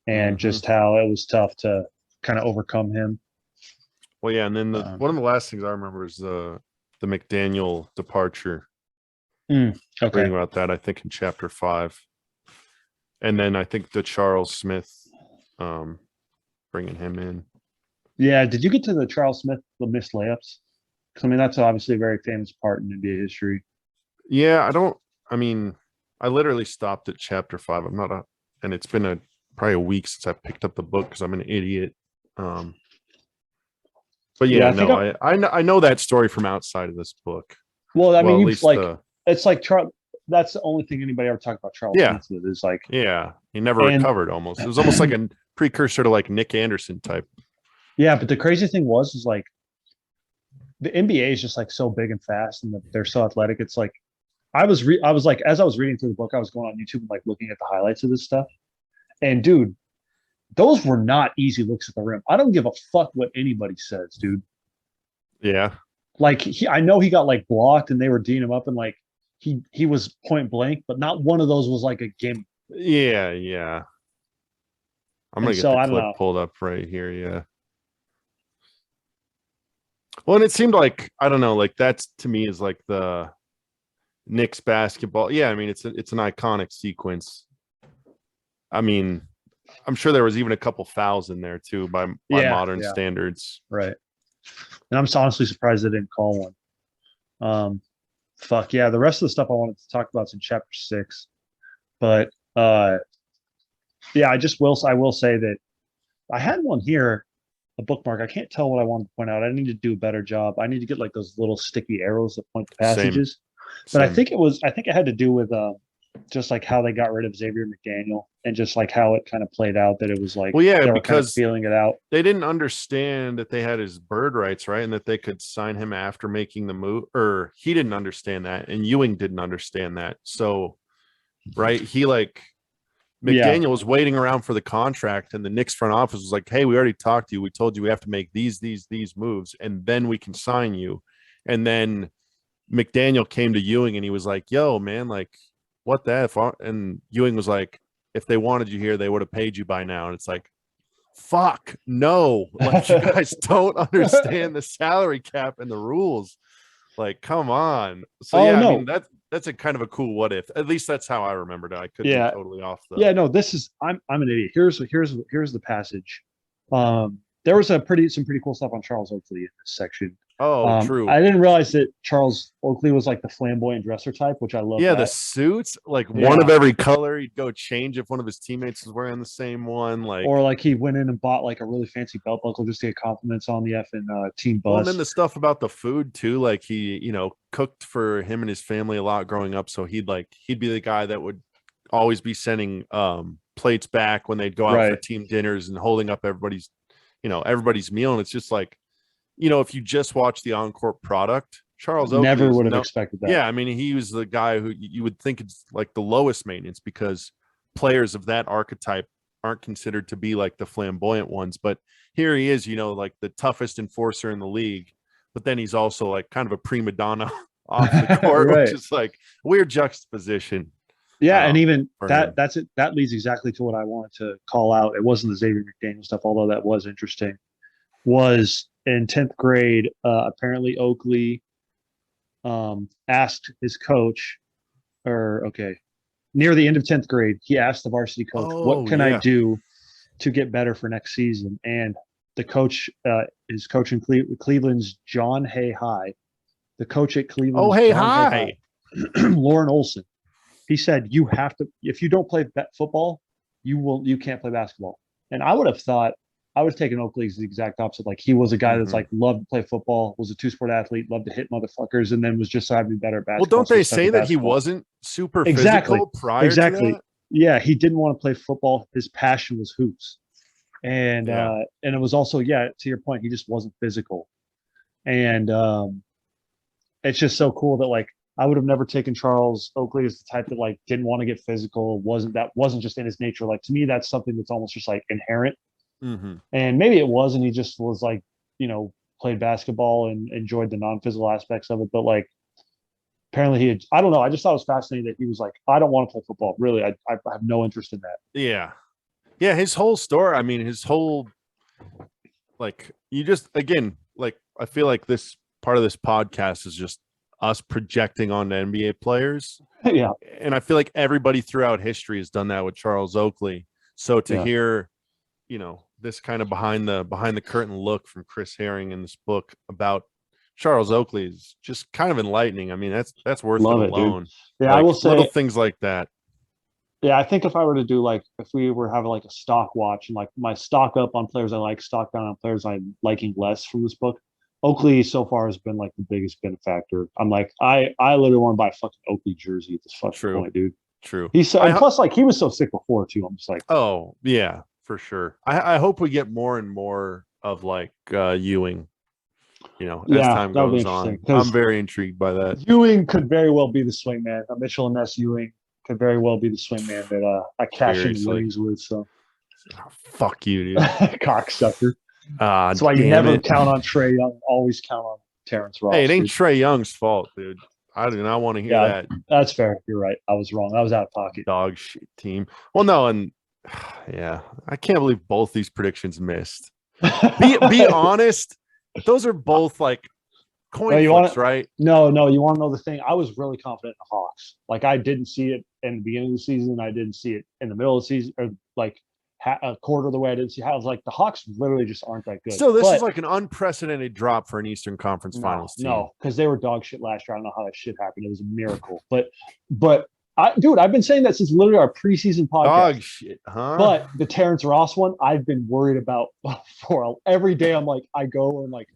and just how it was tough to kind of overcome him. Well, yeah, and then one of the last things I remember is the McDaniel departure. Okay. Reading about that, I think in chapter 5, and then I think the Charles Smith, bringing him in. Yeah, did you get to the Charles Smith, the missed layups? Because I mean, that's obviously a very famous part in NBA history. Yeah, I I literally stopped at chapter 5. And it's been probably a week since I picked up the book because I'm an idiot. But yeah, no, I know that story from outside of this book. Well, I mean, At you've least like it's like Charles. That's the only thing anybody ever talked about Charles Smith with is like, he never recovered. Almost, it was almost like a precursor to like Nick Anderson type. Yeah, but the crazy thing is like the NBA is just like so big and fast, and they're so athletic. It's like I was like, as I was reading through the book, I was going on YouTube and like looking at the highlights of this stuff, and dude, those were not easy looks at the rim. I don't give a fuck what anybody says, dude. Yeah. Like I know he got like blocked and they were D'ing him up and like he was point blank, but not one of those was like a game. Yeah, yeah. I'm gonna get the clip pulled up right here. Yeah. Well, and it seemed like I don't know, like that's to me is like the Knicks basketball. Yeah, I mean it's an iconic sequence. I mean, I'm sure there was even a couple fouls in there too by modern standards. Right. And I'm honestly surprised they didn't call one. Fuck yeah. The rest of the stuff I wanted to talk about is in chapter 6. But yeah, I will say that I had one here, a bookmark. I can't tell what I wanted to point out. I need to do a better job. I need to get like those little sticky arrows that point to passages. Same. But I think it had to do with just like how they got rid of Xavier McDaniel and just like how it kind of played out, that it was like, well, yeah, they were because kind of feeling it out. They didn't understand that they had his bird rights, right? And that they could sign him after making the move, or he didn't understand that. And Ewing didn't understand that. So, right. He like McDaniel was waiting around for the contract, and the Knicks front office was like, hey, we already talked to you. We told you we have to make these moves, and then we can sign you. And then McDaniel came to Ewing and he was like, yo, man, like, what the F? And Ewing was like, if they wanted you here, they would have paid you by now. And it's like, fuck, no. Like, you guys don't understand the salary cap and the rules. Like, come on. So, I mean, that's a kind of a cool what if. At least that's how I remembered it. I could be totally off the. Yeah, no, this is, I'm an idiot. Here's the passage. There was some pretty cool stuff on Charles Oakley in this section. Oh, true. I didn't realize that Charles Oakley was like the flamboyant dresser type, which I love. Yeah, the suits, like one of every color. He'd go change if one of his teammates was wearing the same one, like, or like he went in and bought like a really fancy belt buckle just to get compliments on the effing team bus. Well, and then the stuff about the food too, like he, cooked for him and his family a lot growing up, so he'd be the guy that would always be sending plates back when they'd go out for team dinners and holding up everybody's meal. And it's just like, if you just watch the on-court product, Charles Oakley never would have expected that. Yeah, I mean, he was the guy who you would think it's like the lowest maintenance, because players of that archetype aren't considered to be like the flamboyant ones. But here he is, like the toughest enforcer in the league. But then he's also like kind of a prima donna off the court, which is like weird juxtaposition. Yeah, and even that's it. That leads exactly to what I wanted to call out. It wasn't the Xavier McDaniel stuff, although that was interesting. Was in 10th grade, apparently Oakley asked his coach, near the end of 10th grade, he asked the varsity coach, what can I do to get better for next season? And the coach is coaching Cleveland's John Hay High. The coach at Cleveland, Lauren Olson. He said, you have to, if you don't play football, you can't play basketball. And I would have taken Oakley as the exact opposite. Like, he was a guy that's like loved to play football, was a 2-sport athlete, loved to hit motherfuckers, and then was just so happy to be better at basketball. Well, don't they say that he wasn't super physical prior to that? Yeah, he didn't want to play football. His passion was hoops. And it was also, to your point, he just wasn't physical. And it's just so cool that like I would have never taken Charles Oakley as the type that like didn't want to get physical. Wasn't just in his nature. Like, to me, that's something that's almost just like inherent. Mm-hmm. And maybe it was, and he just was like, played basketball and enjoyed the non-physical aspects of it. But like, apparently I don't know. I just thought it was fascinating that he was like, I don't want to play football. Really, I have no interest in that. Yeah. Yeah. His whole story. I mean, his whole, like, you just, again, like, I feel like this part of this podcast is just us projecting on the NBA players. Yeah. And I feel like everybody throughout history has done that with Charles Oakley. So to hear, this kind of behind the curtain look from Chris Herring in this book about Charles Oakley is just kind of enlightening. I mean, that's worth Love it it, dude. alone. Yeah, I Like will little say, things like that. yeah, I think if I were to do like if we were having like a stock watch and like my stock up on players I like, stock down on players I'm liking less from this book, Oakley so far has been like the biggest benefactor. I'm like, I literally want to buy a fucking Oakley jersey at this fucking True. point, dude. True. He's so, and plus like he was so sick before too. I'm just like, Oh, yeah, for sure. I hope we get more and more of like Ewing, as yeah, time that would be goes interesting on. I'm because very intrigued by that. Ewing could very well be the swingman. Mitchell and Ness Ewing could very well be the swingman that I cash in Seriously. winnings with. So Oh, fuck you, dude. cocksucker. That's why you Damn never it. count on Trey Young. Always count on Terrence Ross. Hey, it ain't dude. Trey Young's fault, dude. I do not want to hear Yeah, that that's fair. You're right. I was wrong. I was out of pocket. dog shit team. Well, no, and yeah, I can't believe both these predictions missed. Be honest, those are both like coin you flips, wanna- right? No. You want to know the thing? I was really confident in the Hawks. Like I didn't see it in the beginning of the season. I didn't see it in the middle of the season, or like a quarter of the way. I didn't see how. I was like, the Hawks literally just aren't that good. So this But is like an unprecedented drop for an Eastern Conference Finals team. No, because they were dog shit last year. I don't know how that shit happened. It was a miracle. But I've been saying that since literally our preseason podcast. Dog shit, huh? But the Terrence Ross one, I've been worried about for every day. I'm like, I go and like,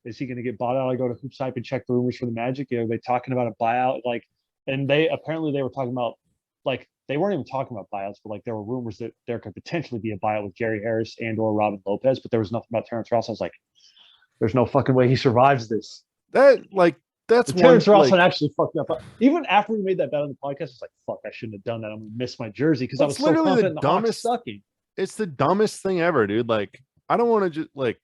is he going to get bought out? I go to Hoops Hype and check the rumors for the Magic. Are they talking about a buyout? Like, and they were talking about like they weren't even talking about buyouts, but like there were rumors that there could potentially be a buyout with Gary Harris and or Robin Lopez, but there was nothing about Terrence Ross. I was like, there's no fucking way he survives this. That's Terrence Ross like, actually fucked up. Even after we made that bet on the podcast, I was like, fuck, I shouldn't have done that. I'm gonna miss my jersey because I was so confident in the Hawks sucking. It's the dumbest thing ever, dude. Like, I don't want to just like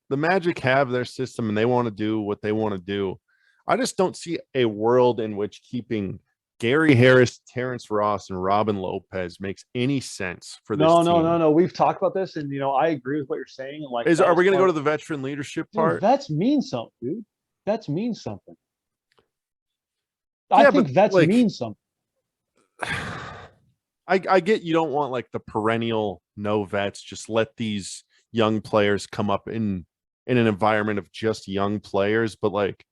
the Magic have their system and they want to do what they want to do. I just don't see a world in which keeping Gary Harris, Terrence Ross, and Robin Lopez makes any sense for this team. No. We've talked about this, and I agree with what you're saying. And like, are we going to go to the veteran leadership part? Vets mean something, dude. Vets mean something. Yeah, I think vets mean something. I get you don't want like the perennial no vets. Just let these young players come up in an environment of just young players, but like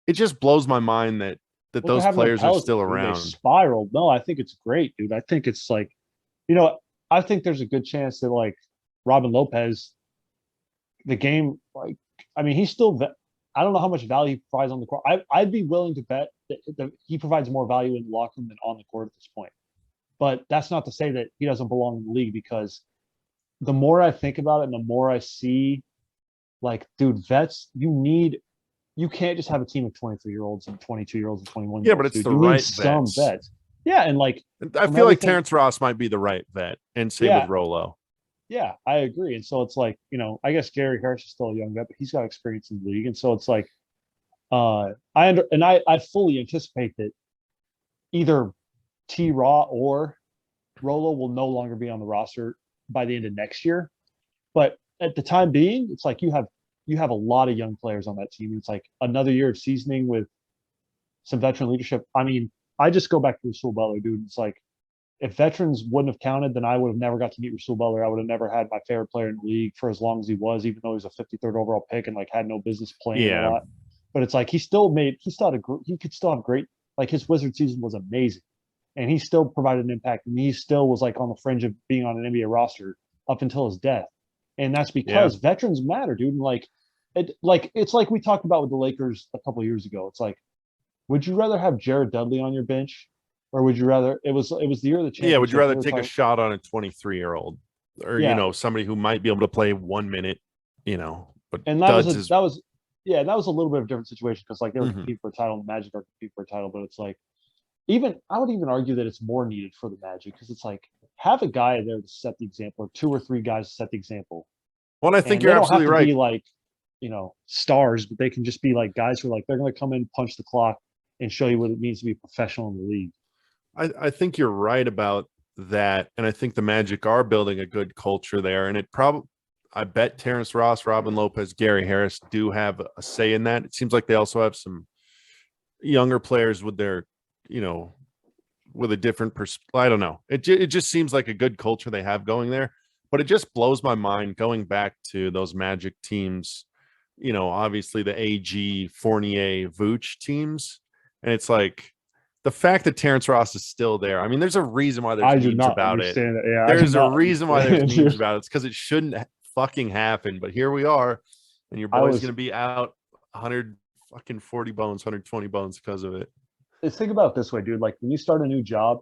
it just blows my mind that those players are still around. They spiraled. No, I think it's great, dude. I think it's like, I think there's a good chance that like Robin Lopez, the game, like, I mean, he's still, I don't know how much value he provides on the court. I'd be willing to bet that he provides more value in the locker room than on the court at this point. But that's not to say that he doesn't belong in the league, because the more I think about it and the more I see, like, dude, vets, you can't just have a team of 23-year-olds and 22-year-olds and 21-year-olds. Yeah, but it's the right vets. Some vets. Yeah, and like I feel like Terrence Ross might be the right vet, and same with Rolo. Yeah, I agree. And so it's like, I guess Gary Harris is still a young vet, but he's got experience in the league. And so it's like, I fully anticipate that either T-Raw or Rolo will no longer be on the roster by the end of next year. But at the time being, it's like you have a lot of young players on that team. It's like another year of seasoning with some veteran leadership. I mean, I just go back to Rasul Butler, dude. It's like, if veterans wouldn't have counted, then I would have never got to meet Rasul Butler. I would have never had my favorite player in the league for as long as he was, even though he was a 53rd overall pick and like had no business playing a lot. But it's like he could still have great, like his Wizard season was amazing, and he still provided an impact, and he still was like on the fringe of being on an NBA roster up until his death. And that's because veterans matter, dude. And it's like we talked about with the Lakers a couple of years ago. It's like, would you rather have Jared Dudley on your bench, or would you rather it was the year of the championship? Yeah, would you rather take a shot on a 23-year-old, or somebody who might be able to play 1 minute, but and that was a little bit of a different situation, because like they were competing for a title, and the Magic are competing for a title, but it's like I would even argue that it's more needed for the Magic, because it's like, have a guy there to set the example, or 2 or 3 guys to set the example. Well, I think you're absolutely right. Be like, stars, but they can just be like guys who are like, they're going to come in, punch the clock, and show you what it means to be professional in the league. I think you're right about that, and I think the Magic are building a good culture there, and I bet Terrence Ross, Robin Lopez, Gary Harris do have a say in that. It seems like they also have some younger players with their, with a different I don't know. It just seems like a good culture they have going there, but it just blows my mind going back to those Magic teams obviously the AG, Fournier, Vooch teams. And it's like the fact that Terrence Ross is still there. I mean, there's a reason why there's I do memes not about it. understand it. Yeah, I do There's a not reason why there's understand, memes dude. about it. It's because it shouldn't fucking happen. But here we are, and your I boy's was gonna be out 140 bones, 120 bones because of it. think about it this way, dude. Like when you start a new job,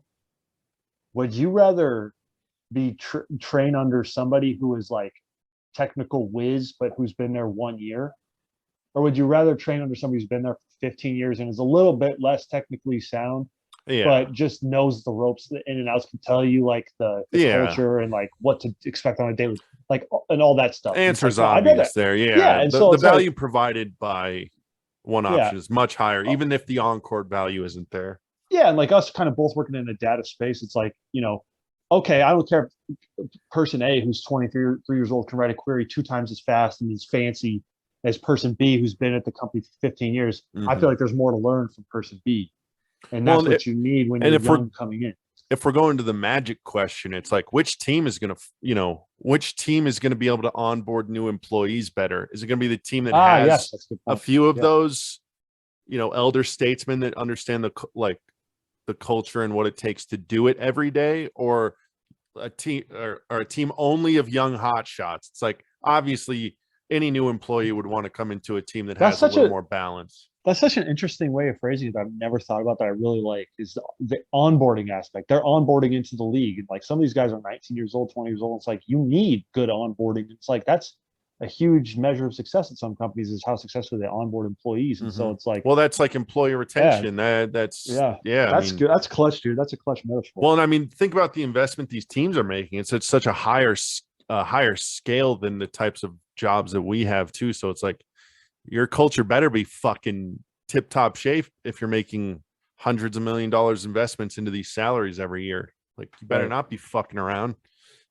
would you rather be trained under somebody who is like technical whiz, but who's been there 1 year? Or would you rather train under somebody who's been there for 15 years and is a little bit less technically sound, Yeah. but just knows the ropes, the in and outs, can tell you like the Yeah. culture and like what to expect on a daily, like, and all that stuff. And it's Answer's like, no, I'd obvious rather, there. yeah. Yeah. And The, so the it's like, value provided by one yeah, option is much higher, even if the on-court value isn't there. yeah. And like us kind of both working in a data space, it's like, okay, I don't care if person A who's 23 years old can write a query 2 times as fast and is fancy as person B who's been at the company for 15 years. I feel like there's more to learn from person B. And that's what you need when you're young coming in. If we're going to the Magic question, it's like which team is going to be able to onboard new employees better? Is it going to be the team that has a few of those, elder statesmen that understand the culture and what it takes to do it every day, or a team or a team only of young hot shots? It's like obviously any new employee would want to come into a team that has a little more balance. That's such an interesting way of phrasing it that I've never thought about, that I really like, is the onboarding aspect. They're onboarding into the league. And like some of these guys are 19 years old, 20 years old. It's like you need good onboarding. It's like that's a huge measure of success at some companies, is how successfully they onboard employees. And so it's like, well, that's like employee retention. That's good. That's clutch, dude. That's a clutch metaphor. Well, and I mean, think about the investment these teams are making. It's at such a higher scale than the types of jobs that we have too. So it's like your culture better be fucking tip top shape if you're making hundreds of $1 million investments into these salaries every year. Like you better not be fucking around.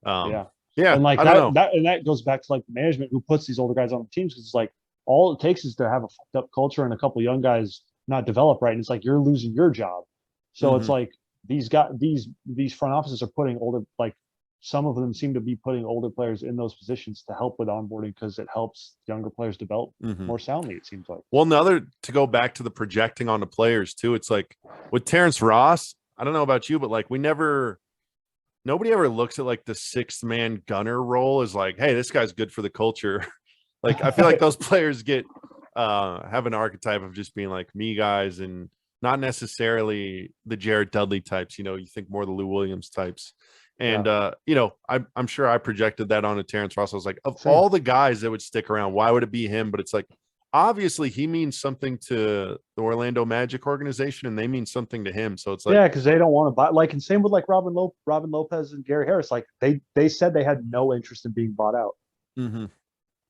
Yeah. And like that goes back to like the management who puts these older guys on the teams, because it's like all it takes is to have a fucked up culture and a couple young guys not develop right. And it's like you're losing your job. So it's like these front offices are putting older, like some of them seem to be putting older players in those positions to help with onboarding, because it helps younger players develop more soundly, it seems like. Well, to go back to the projecting on the players too, it's like with Terrence Ross, I don't know about you, but like nobody ever looks at like the sixth man gunner role as like, hey, this guy's good for the culture. Like I feel like those players have an archetype of just being like me guys, and not necessarily the Jared Dudley types. You think more the Lou Williams types. And I'm sure I projected that onto Terrence Ross. I was like, of all the guys that would stick around, why would it be him? But it's like, obviously he means something to the Orlando Magic organization, and they mean something to him. So it's like, because they don't want to buy, like, and same with like Robin Lopez and Gary Harris. Like they said they had no interest in being bought out. So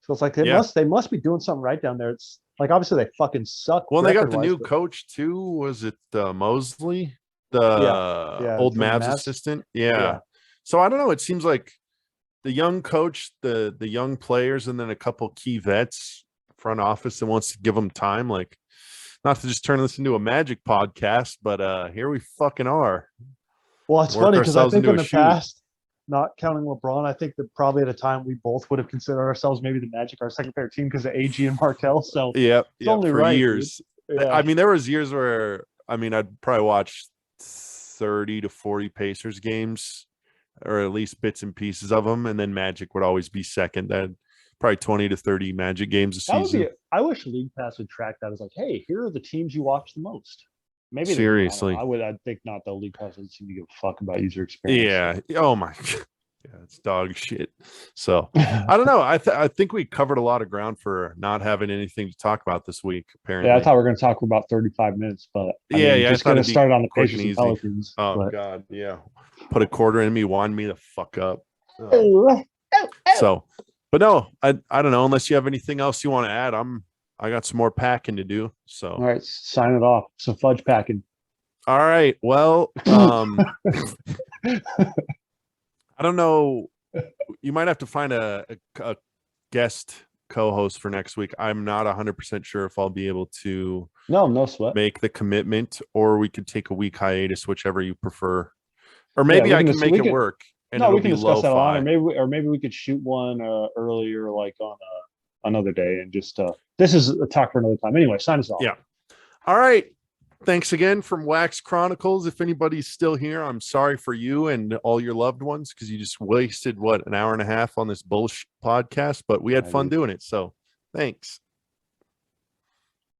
it's like they must be doing something right down there. It's like obviously they fucking suck. Well, they got the new coach too. Was it Mosley, the old Mavs assistant? Yeah. So I don't know. It seems like the young coach, the young players, and then a couple key vets, front office that wants to give them time. Like, not to just turn this into a Magic podcast, but here we fucking are. Well, it's funny because I think in the past, not counting LeBron, I think that probably at a time we both would have considered ourselves maybe the Magic, our second favorite team, because of AG and Markel. So only for right, years. I mean, there was years where I'd probably watch 30 to 40 Pacers games, or at least bits and pieces of them, and then Magic would always be second. Then probably 20 to 30 Magic games a season. I wish League Pass would track that. As like, hey, here are the teams you watch the most. Maybe seriously, I think not. The League Pass doesn't seem to give a fuck about user experience. Yeah. Oh my. Yeah, it's dog shit. So I don't know. I think we covered a lot of ground for not having anything to talk about this week. Apparently, I thought we were going to talk for about 35 minutes, but just going to start on the Pacers and Pelicans. Oh God, yeah. Put a quarter in me, wind me the fuck up. So, but no, I don't know. Unless you have anything else you want to add, I got some more packing to do. So, all right, sign it off. Some fudge packing. All right. Well, I don't know. You might have to find a guest co-host for next week. I'm not 100% sure if I'll be able to. No sweat. Make the commitment, or we could take a week hiatus, whichever you prefer. Or maybe I can make it work. And we can discuss that on, or maybe we could shoot one earlier, like on another day and just this is a talk for another time. Anyway, sign us off. Yeah. All right. Thanks again from Wax Chronicles. If anybody's still here, I'm sorry for you and all your loved ones because you just wasted an hour and a half on this bullshit podcast, but we had fun doing it. So thanks.